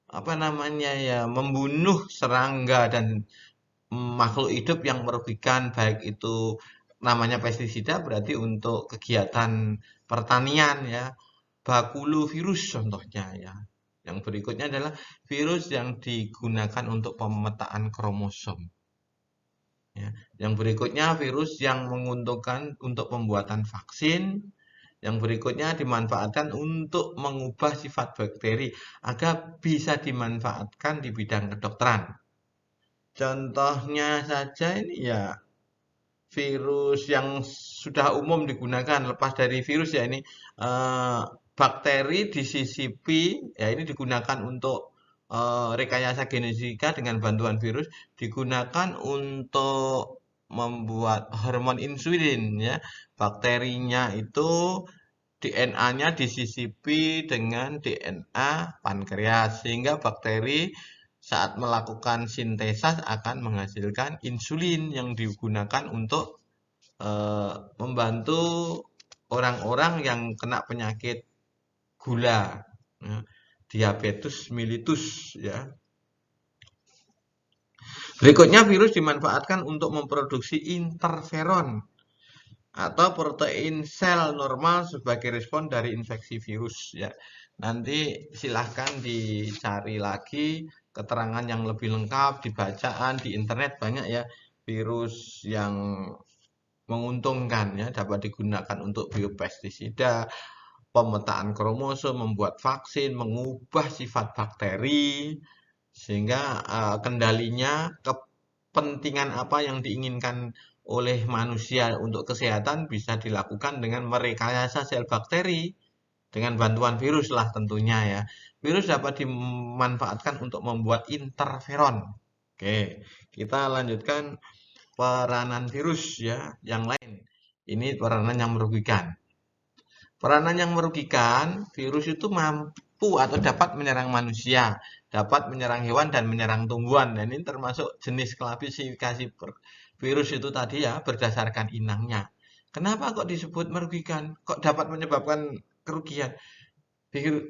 apa namanya ya membunuh serangga dan makhluk hidup yang merugikan baik itu namanya pestisida berarti untuk kegiatan pertanian ya. Bakulovirus contohnya ya. Yang berikutnya adalah virus yang digunakan untuk pemetaan kromosom. Ya. Yang berikutnya virus yang menguntungkan untuk pembuatan vaksin. Yang berikutnya dimanfaatkan untuk mengubah sifat bakteri agar bisa dimanfaatkan di bidang kedokteran. Contohnya saja ini ya virus yang sudah umum digunakan lepas dari virus ya ini eh, bakteri disisipi ya ini digunakan untuk rekayasa genetika dengan bantuan virus digunakan untuk membuat hormon insulin ya bakterinya itu DNA-nya disisipi dengan DNA pankreas sehingga bakteri saat melakukan sintesis akan menghasilkan insulin yang digunakan untuk membantu orang-orang yang kena penyakit gula, ya, diabetes mellitus ya. Berikutnya virus dimanfaatkan untuk memproduksi interferon atau protein sel normal sebagai respon dari infeksi virus ya. Nanti silahkan dicari lagi keterangan yang lebih lengkap di bacaan di internet banyak ya virus yang menguntungkan ya dapat digunakan untuk biopestisida, pemetaan kromosom, membuat vaksin, mengubah sifat bakteri sehingga kendalinya kepentingan apa yang diinginkan oleh manusia untuk kesehatan bisa dilakukan dengan merekayasa sel bakteri dengan bantuan virus lah tentunya ya. Virus dapat dimanfaatkan untuk membuat interferon. Oke, kita lanjutkan peranan virus ya yang lain. Ini peranan yang merugikan. Peranan yang merugikan, virus itu mampu atau dapat menyerang manusia, dapat menyerang hewan dan menyerang tumbuhan. Dan ini termasuk jenis klasifikasi virus itu tadi ya berdasarkan inangnya. Kenapa kok disebut merugikan? Kok dapat menyebabkan kerugian?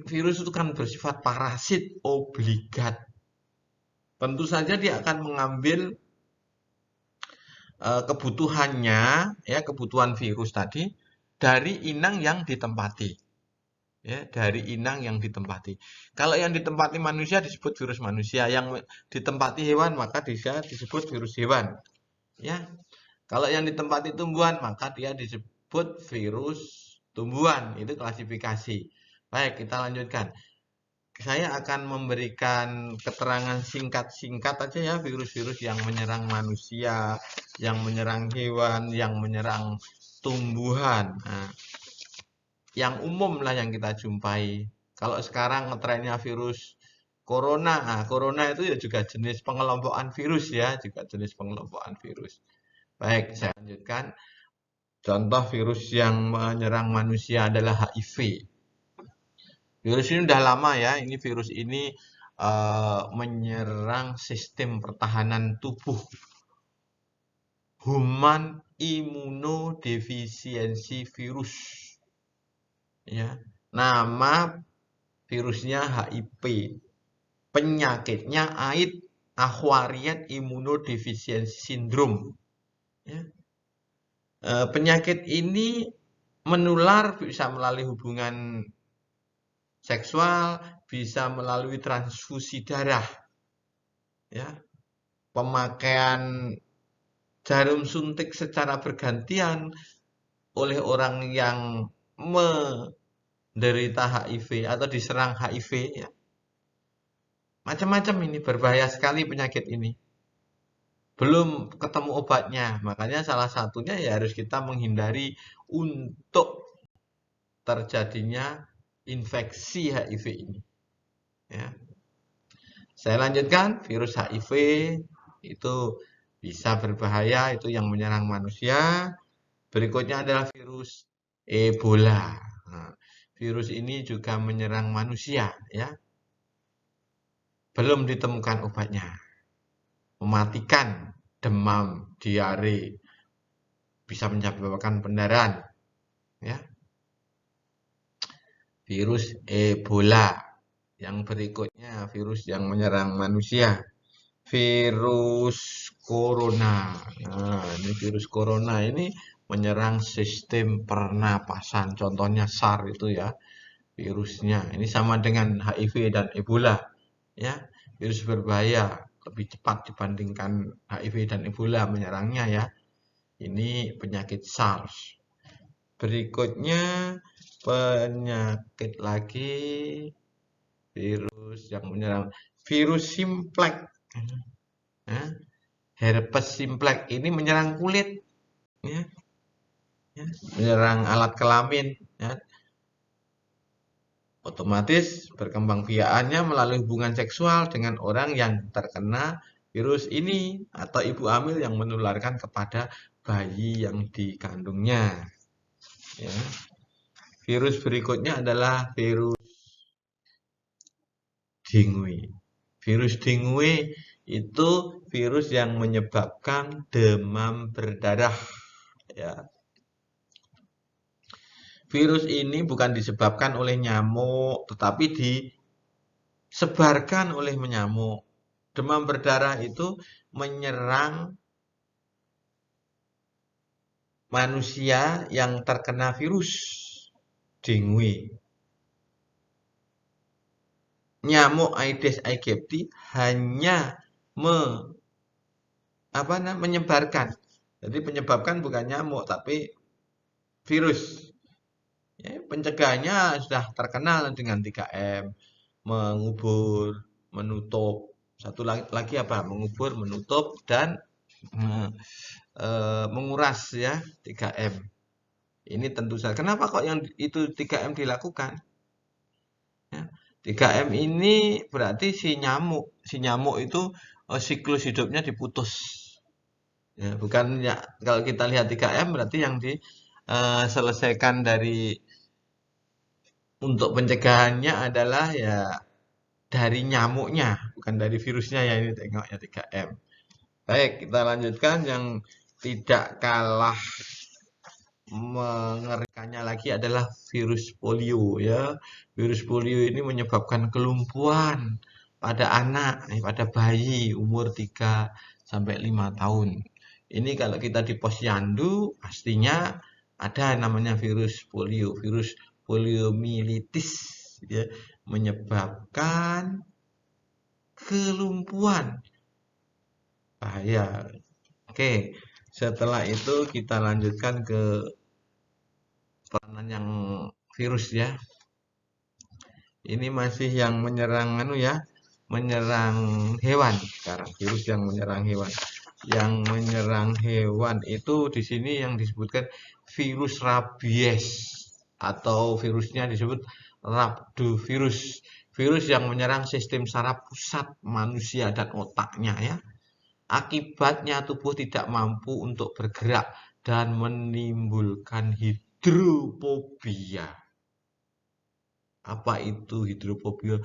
Virus itu kan bersifat parasit obligat. Tentu saja dia akan mengambil kebutuhannya, ya kebutuhan virus tadi dari inang yang ditempati. Ya, dari inang yang ditempati. Kalau yang ditempati manusia disebut virus manusia, yang ditempati hewan maka dia disebut virus hewan. Ya, kalau yang ditempati tumbuhan maka dia disebut virus tumbuhan. Itu klasifikasi. Baik, kita lanjutkan. Saya akan memberikan keterangan singkat-singkat aja ya virus-virus yang menyerang manusia, yang menyerang hewan, yang menyerang tumbuhan. Nah, yang umum lah yang kita jumpai. Kalau sekarang ngetrennya virus corona, nah, corona itu ya juga jenis pengelompokan virus ya, juga jenis pengelompokan virus. Baik, saya lanjutkan. Contoh virus yang menyerang manusia adalah HIV. Virus ini udah lama ya, ini virus ini menyerang sistem pertahanan tubuh. Human immunodeficiency virus. Ya, nama virusnya HIV. Penyakitnya AIDS, Acquired Immunodeficiency Syndrome. Ya. Penyakit ini menular bisa melalui hubungan seksual, bisa melalui transfusi darah. Ya. Pemakaian jarum suntik secara bergantian oleh orang yang menderita HIV atau diserang HIV ya. Macam-macam ini berbahaya sekali penyakit ini. Belum ketemu obatnya, makanya salah satunya ya harus kita menghindari untuk terjadinya infeksi HIV ini. Ya. Saya lanjutkan, virus HIV itu bisa berbahaya, itu yang menyerang manusia. Berikutnya adalah virus Ebola. Nah, virus ini juga menyerang manusia, ya. Belum ditemukan obatnya. Mematikan, demam, diare, bisa menyebabkan pendarahan, ya. Virus Ebola. Yang berikutnya virus yang menyerang manusia. Virus corona. Nah, ini virus corona ini menyerang sistem pernapasan. Contohnya SARS itu ya, virusnya. Ini sama dengan HIV dan Ebola, ya. Virus berbahaya lebih cepat dibandingkan HIV dan Ebola menyerangnya ya. Ini penyakit SARS. Berikutnya penyakit lagi virus yang menyerang virus simplex. Herpes simplex ini menyerang kulit, ya, menyerang alat kelamin, ya. Otomatis berkembang biakannya melalui hubungan seksual dengan orang yang terkena virus ini atau ibu hamil yang menularkan kepada bayi yang dikandungnya. Ya. Virus berikutnya adalah virus dengue. Virus dengue itu virus yang menyebabkan demam berdarah. Ya. Virus ini bukan disebabkan oleh nyamuk, tetapi disebarkan oleh nyamuk. Demam berdarah itu menyerang manusia yang terkena virus dengue. Nyamuk Aedes aegypti hanya menyebarkan. Jadi penyebabkan bukan nyamuk, tapi virus. Ya, pencegahannya sudah terkenal dengan 3M. Mengubur, menutup. Satu lagi apa? Mengubur, menutup, dan menguras ya, 3M. Ini tentu saja. Kenapa kok yang itu 3M dilakukan? Ya, 3M ini berarti si nyamuk itu siklus hidupnya diputus. Ya, bukan ya, kalau kita lihat 3M berarti yang diselesaikan untuk pencegahannya adalah ya dari nyamuknya, bukan dari virusnya ya, ini tengoknya 3M. Baik, kita lanjutkan yang tidak kalah mengerikannya lagi adalah virus polio ya. Virus polio ini menyebabkan kelumpuhan pada anak, pada bayi umur 3 sampai 5 tahun. Ini kalau kita di posyandu pastinya ada namanya virus poliomyelitis ya, menyebabkan kelumpuhan. Bahaya. Oke, setelah itu kita lanjutkan ke peranan yang virus ya. Ini masih yang menyerang menyerang hewan sekarang, virus yang menyerang hewan. Yang menyerang hewan itu di sini yang disebutkan virus rabies atau virusnya disebut rhabdovirus. Virus yang menyerang sistem saraf pusat manusia dan otaknya ya. Akibatnya tubuh tidak mampu untuk bergerak dan menimbulkan hidrofobia. Apa itu hidrofobia?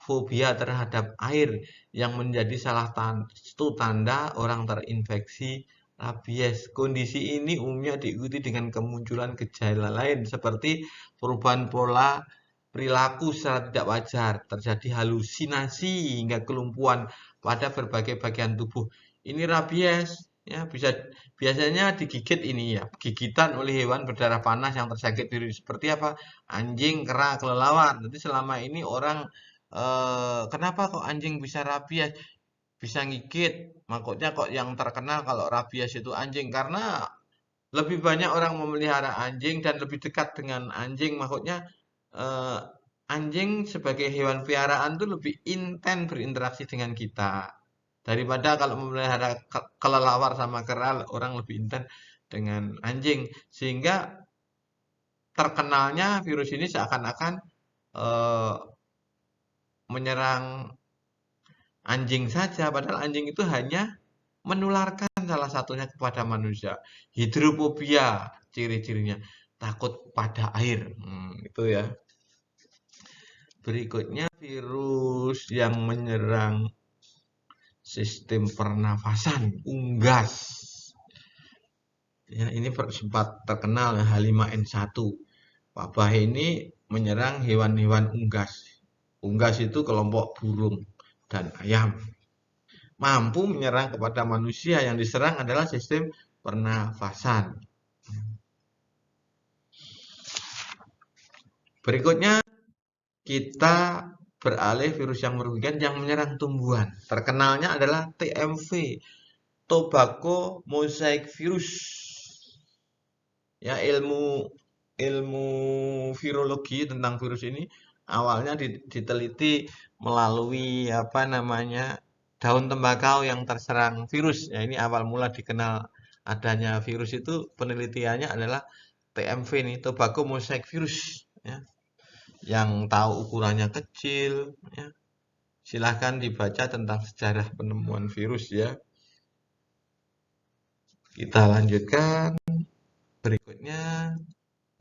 Fobia terhadap air yang menjadi salah satu tanda orang terinfeksi rabies. Kondisi ini umumnya diikuti dengan kemunculan gejala lain seperti perubahan pola perilaku secara tidak wajar, terjadi halusinasi hingga kelumpuhan pada berbagai bagian tubuh. Ini rabies ya, biasanya digigit ini ya, gigitan oleh hewan berdarah panas yang terjangkit virus seperti apa? Anjing, kera, kelelawar. Jadi selama ini orang kenapa kok anjing bisa rabies? Bisa ngigit. Makanya kok yang terkenal kalau rabies itu anjing karena lebih banyak orang memelihara anjing dan lebih dekat dengan anjing. Maksudnya eh, anjing sebagai hewan piaraan itu lebih intens berinteraksi dengan kita daripada kalau memelihara kelelawar sama kera, orang lebih intens dengan anjing, sehingga terkenalnya virus ini seakan-akan eh, menyerang anjing saja, padahal anjing itu hanya menularkan salah satunya kepada manusia. Hidrofobia ciri-cirinya takut pada air, itu ya. Berikutnya virus yang menyerang sistem pernafasan, unggas. Ya, ini sempat terkenal H5N1. Wabah ini menyerang hewan-hewan unggas. Unggas itu kelompok burung dan ayam. Mampu menyerang kepada manusia, yang diserang adalah sistem pernafasan. Berikutnya kita beralih virus yang merugikan yang menyerang tumbuhan. Terkenalnya adalah TMV, Tobacco Mosaic Virus. Ya, ilmu virologi tentang virus ini awalnya diteliti melalui apa namanya daun tembakau yang terserang virus. Ya, ini awal mula dikenal adanya virus itu penelitiannya adalah TMV nih, Tobacco Mosaic Virus. Ya, yang tahu ukurannya kecil. Ya, silahkan dibaca tentang sejarah penemuan virus ya. Kita lanjutkan berikutnya.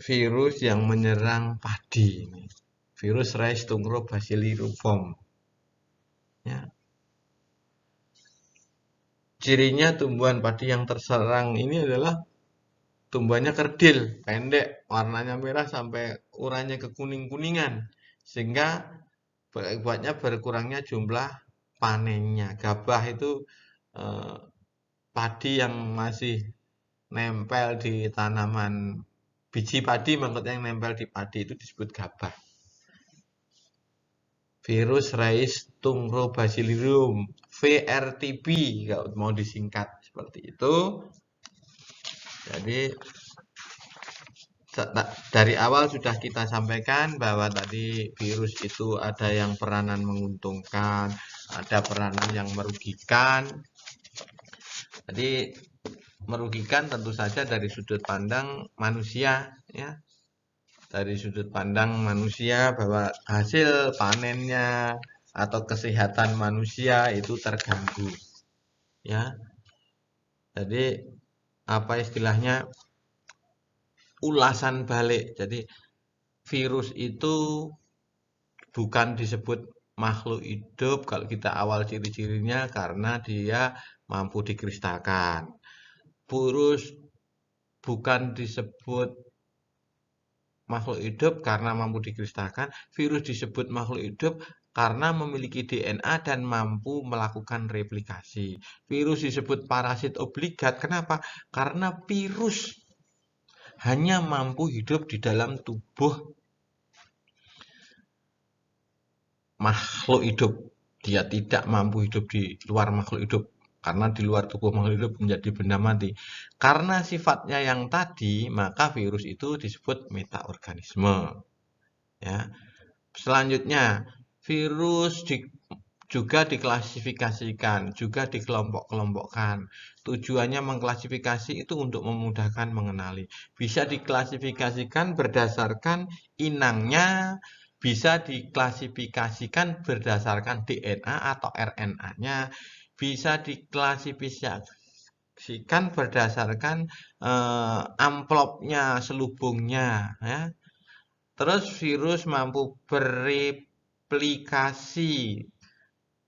Virus yang menyerang padi, virus Rhizostungro-bacilliflum. Ya. Cirinya tumbuhan padi yang terserang ini adalah tumbuhannya kerdil, pendek, warnanya merah sampai uranya kekuning-kuningan, sehingga berakibatnya berkurangnya jumlah panennya. Gabah itu padi yang masih nempel di tanaman, biji padi maksudnya yang nempel di padi itu disebut gabah. Virus Rhizostungro-bacilliflum, VRTB kalau mau disingkat seperti itu. Jadi dari awal sudah kita sampaikan bahwa tadi virus itu ada yang peranan menguntungkan, ada peranan yang merugikan. Jadi merugikan tentu saja dari sudut pandang manusia, ya. Dari sudut pandang manusia bahwa hasil panennya atau kesehatan manusia itu terganggu, ya. Jadi apa istilahnya, ulasan balik. Jadi virus itu bukan disebut makhluk hidup kalau kita awal ciri-cirinya karena dia mampu dikristalkan. Virus bukan disebut makhluk hidup karena mampu dikristalkan. Virus disebut makhluk hidup karena memiliki DNA dan mampu melakukan replikasi. Virus disebut parasit obligat. Kenapa? Karena virus hanya mampu hidup di dalam tubuh makhluk hidup. Dia tidak mampu hidup di luar makhluk hidup. Karena di luar tubuh makhluk hidup menjadi benda mati. Karena sifatnya yang tadi, maka virus itu disebut metaorganisme. Ya. Selanjutnya, virus juga diklasifikasikan, juga dikelompok-kelompokkan. Tujuannya mengklasifikasi itu untuk memudahkan mengenali. Bisa diklasifikasikan berdasarkan inangnya, bisa diklasifikasikan berdasarkan DNA atau RNA-nya, bisa diklasifikasikan berdasarkan amplopnya, selubungnya, ya. Terus virus mampu bereplikasi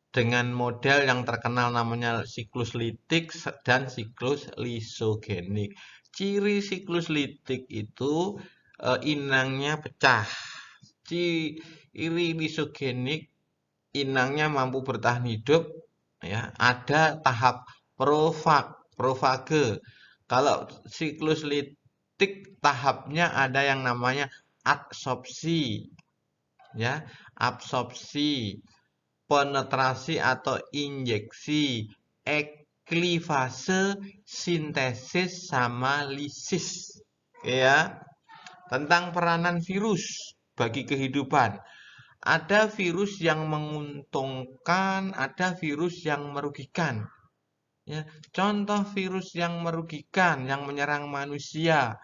dengan model yang terkenal namanya siklus litik dan siklus lisogenik. Ciri siklus litik itu inangnya pecah. Ciri lisogenik inangnya mampu bertahan hidup, ya. Ada tahap profage. Kalau siklus litik tahapnya ada yang namanya adsorpsi, ya, absorpsi, penetrasi atau injeksi, eklivase, sintesis, sama lisis. Ya, tentang peranan virus bagi kehidupan. Ada virus yang menguntungkan, ada virus yang merugikan. Ya, contoh virus yang merugikan, yang menyerang manusia.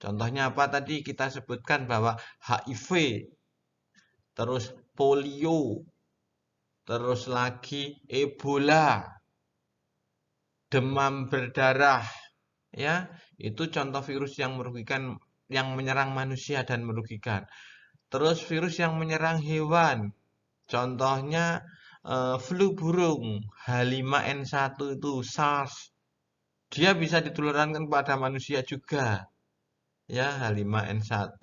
Contohnya apa tadi kita sebutkan bahwa HIV, terus polio, terus lagi Ebola, demam berdarah, ya, itu contoh virus yang merugikan, yang menyerang manusia dan merugikan. Terus virus yang menyerang hewan, contohnya flu burung H5N1 itu SARS, dia bisa ditularkan pada manusia juga, ya, H5N1.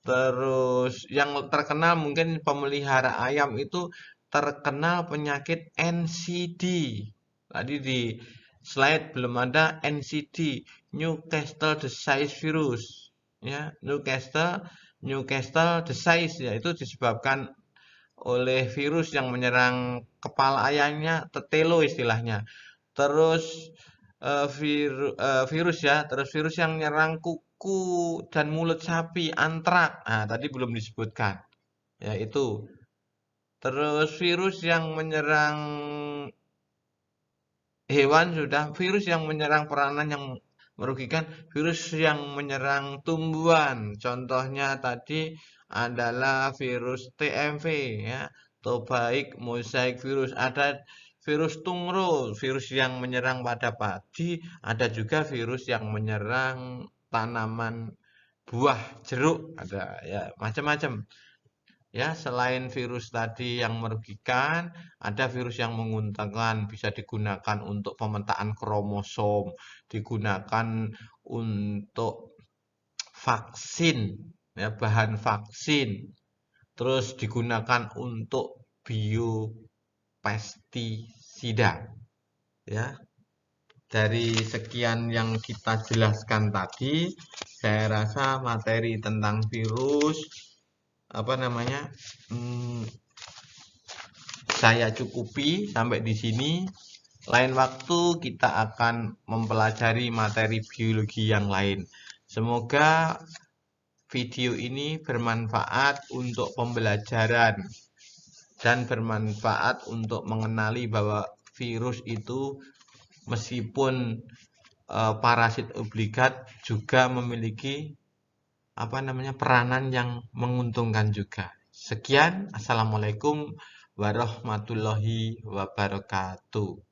Terus yang terkenal mungkin pemelihara ayam itu terkenal penyakit NCD. Tadi slide belum ada NCD, Newcastle disease virus. Ya, Newcastle disease ya itu disebabkan oleh virus yang menyerang kepala ayamnya, tetelo istilahnya. Terus virus ya, terus virus yang menyerang kuku dan mulut sapi, antrak. Nah, tadi belum disebutkan. Ya, itu. Terus virus yang menyerang hewan sudah, virus yang menyerang peranan yang merugikan, virus yang menyerang tumbuhan. Contohnya tadi adalah virus TMV ya, Tobaik mosaic virus. Ada virus tungro, virus yang menyerang pada padi, ada juga virus yang menyerang tanaman buah jeruk, ada ya macam-macam. Ya, selain virus tadi yang merugikan, ada virus yang menguntungkan, bisa digunakan untuk pemetaan kromosom, digunakan untuk vaksin, ya, bahan vaksin, terus digunakan untuk biopestisida. Ya, dari sekian yang kita jelaskan tadi, saya rasa materi tentang virus saya cukupi sampai di sini. Lain waktu kita akan mempelajari materi biologi yang lain. Semoga video ini bermanfaat untuk pembelajaran dan bermanfaat untuk mengenali bahwa virus itu meskipun parasit obligat juga memiliki peranan yang menguntungkan juga. Sekian, assalamualaikum warahmatullahi wabarakatuh.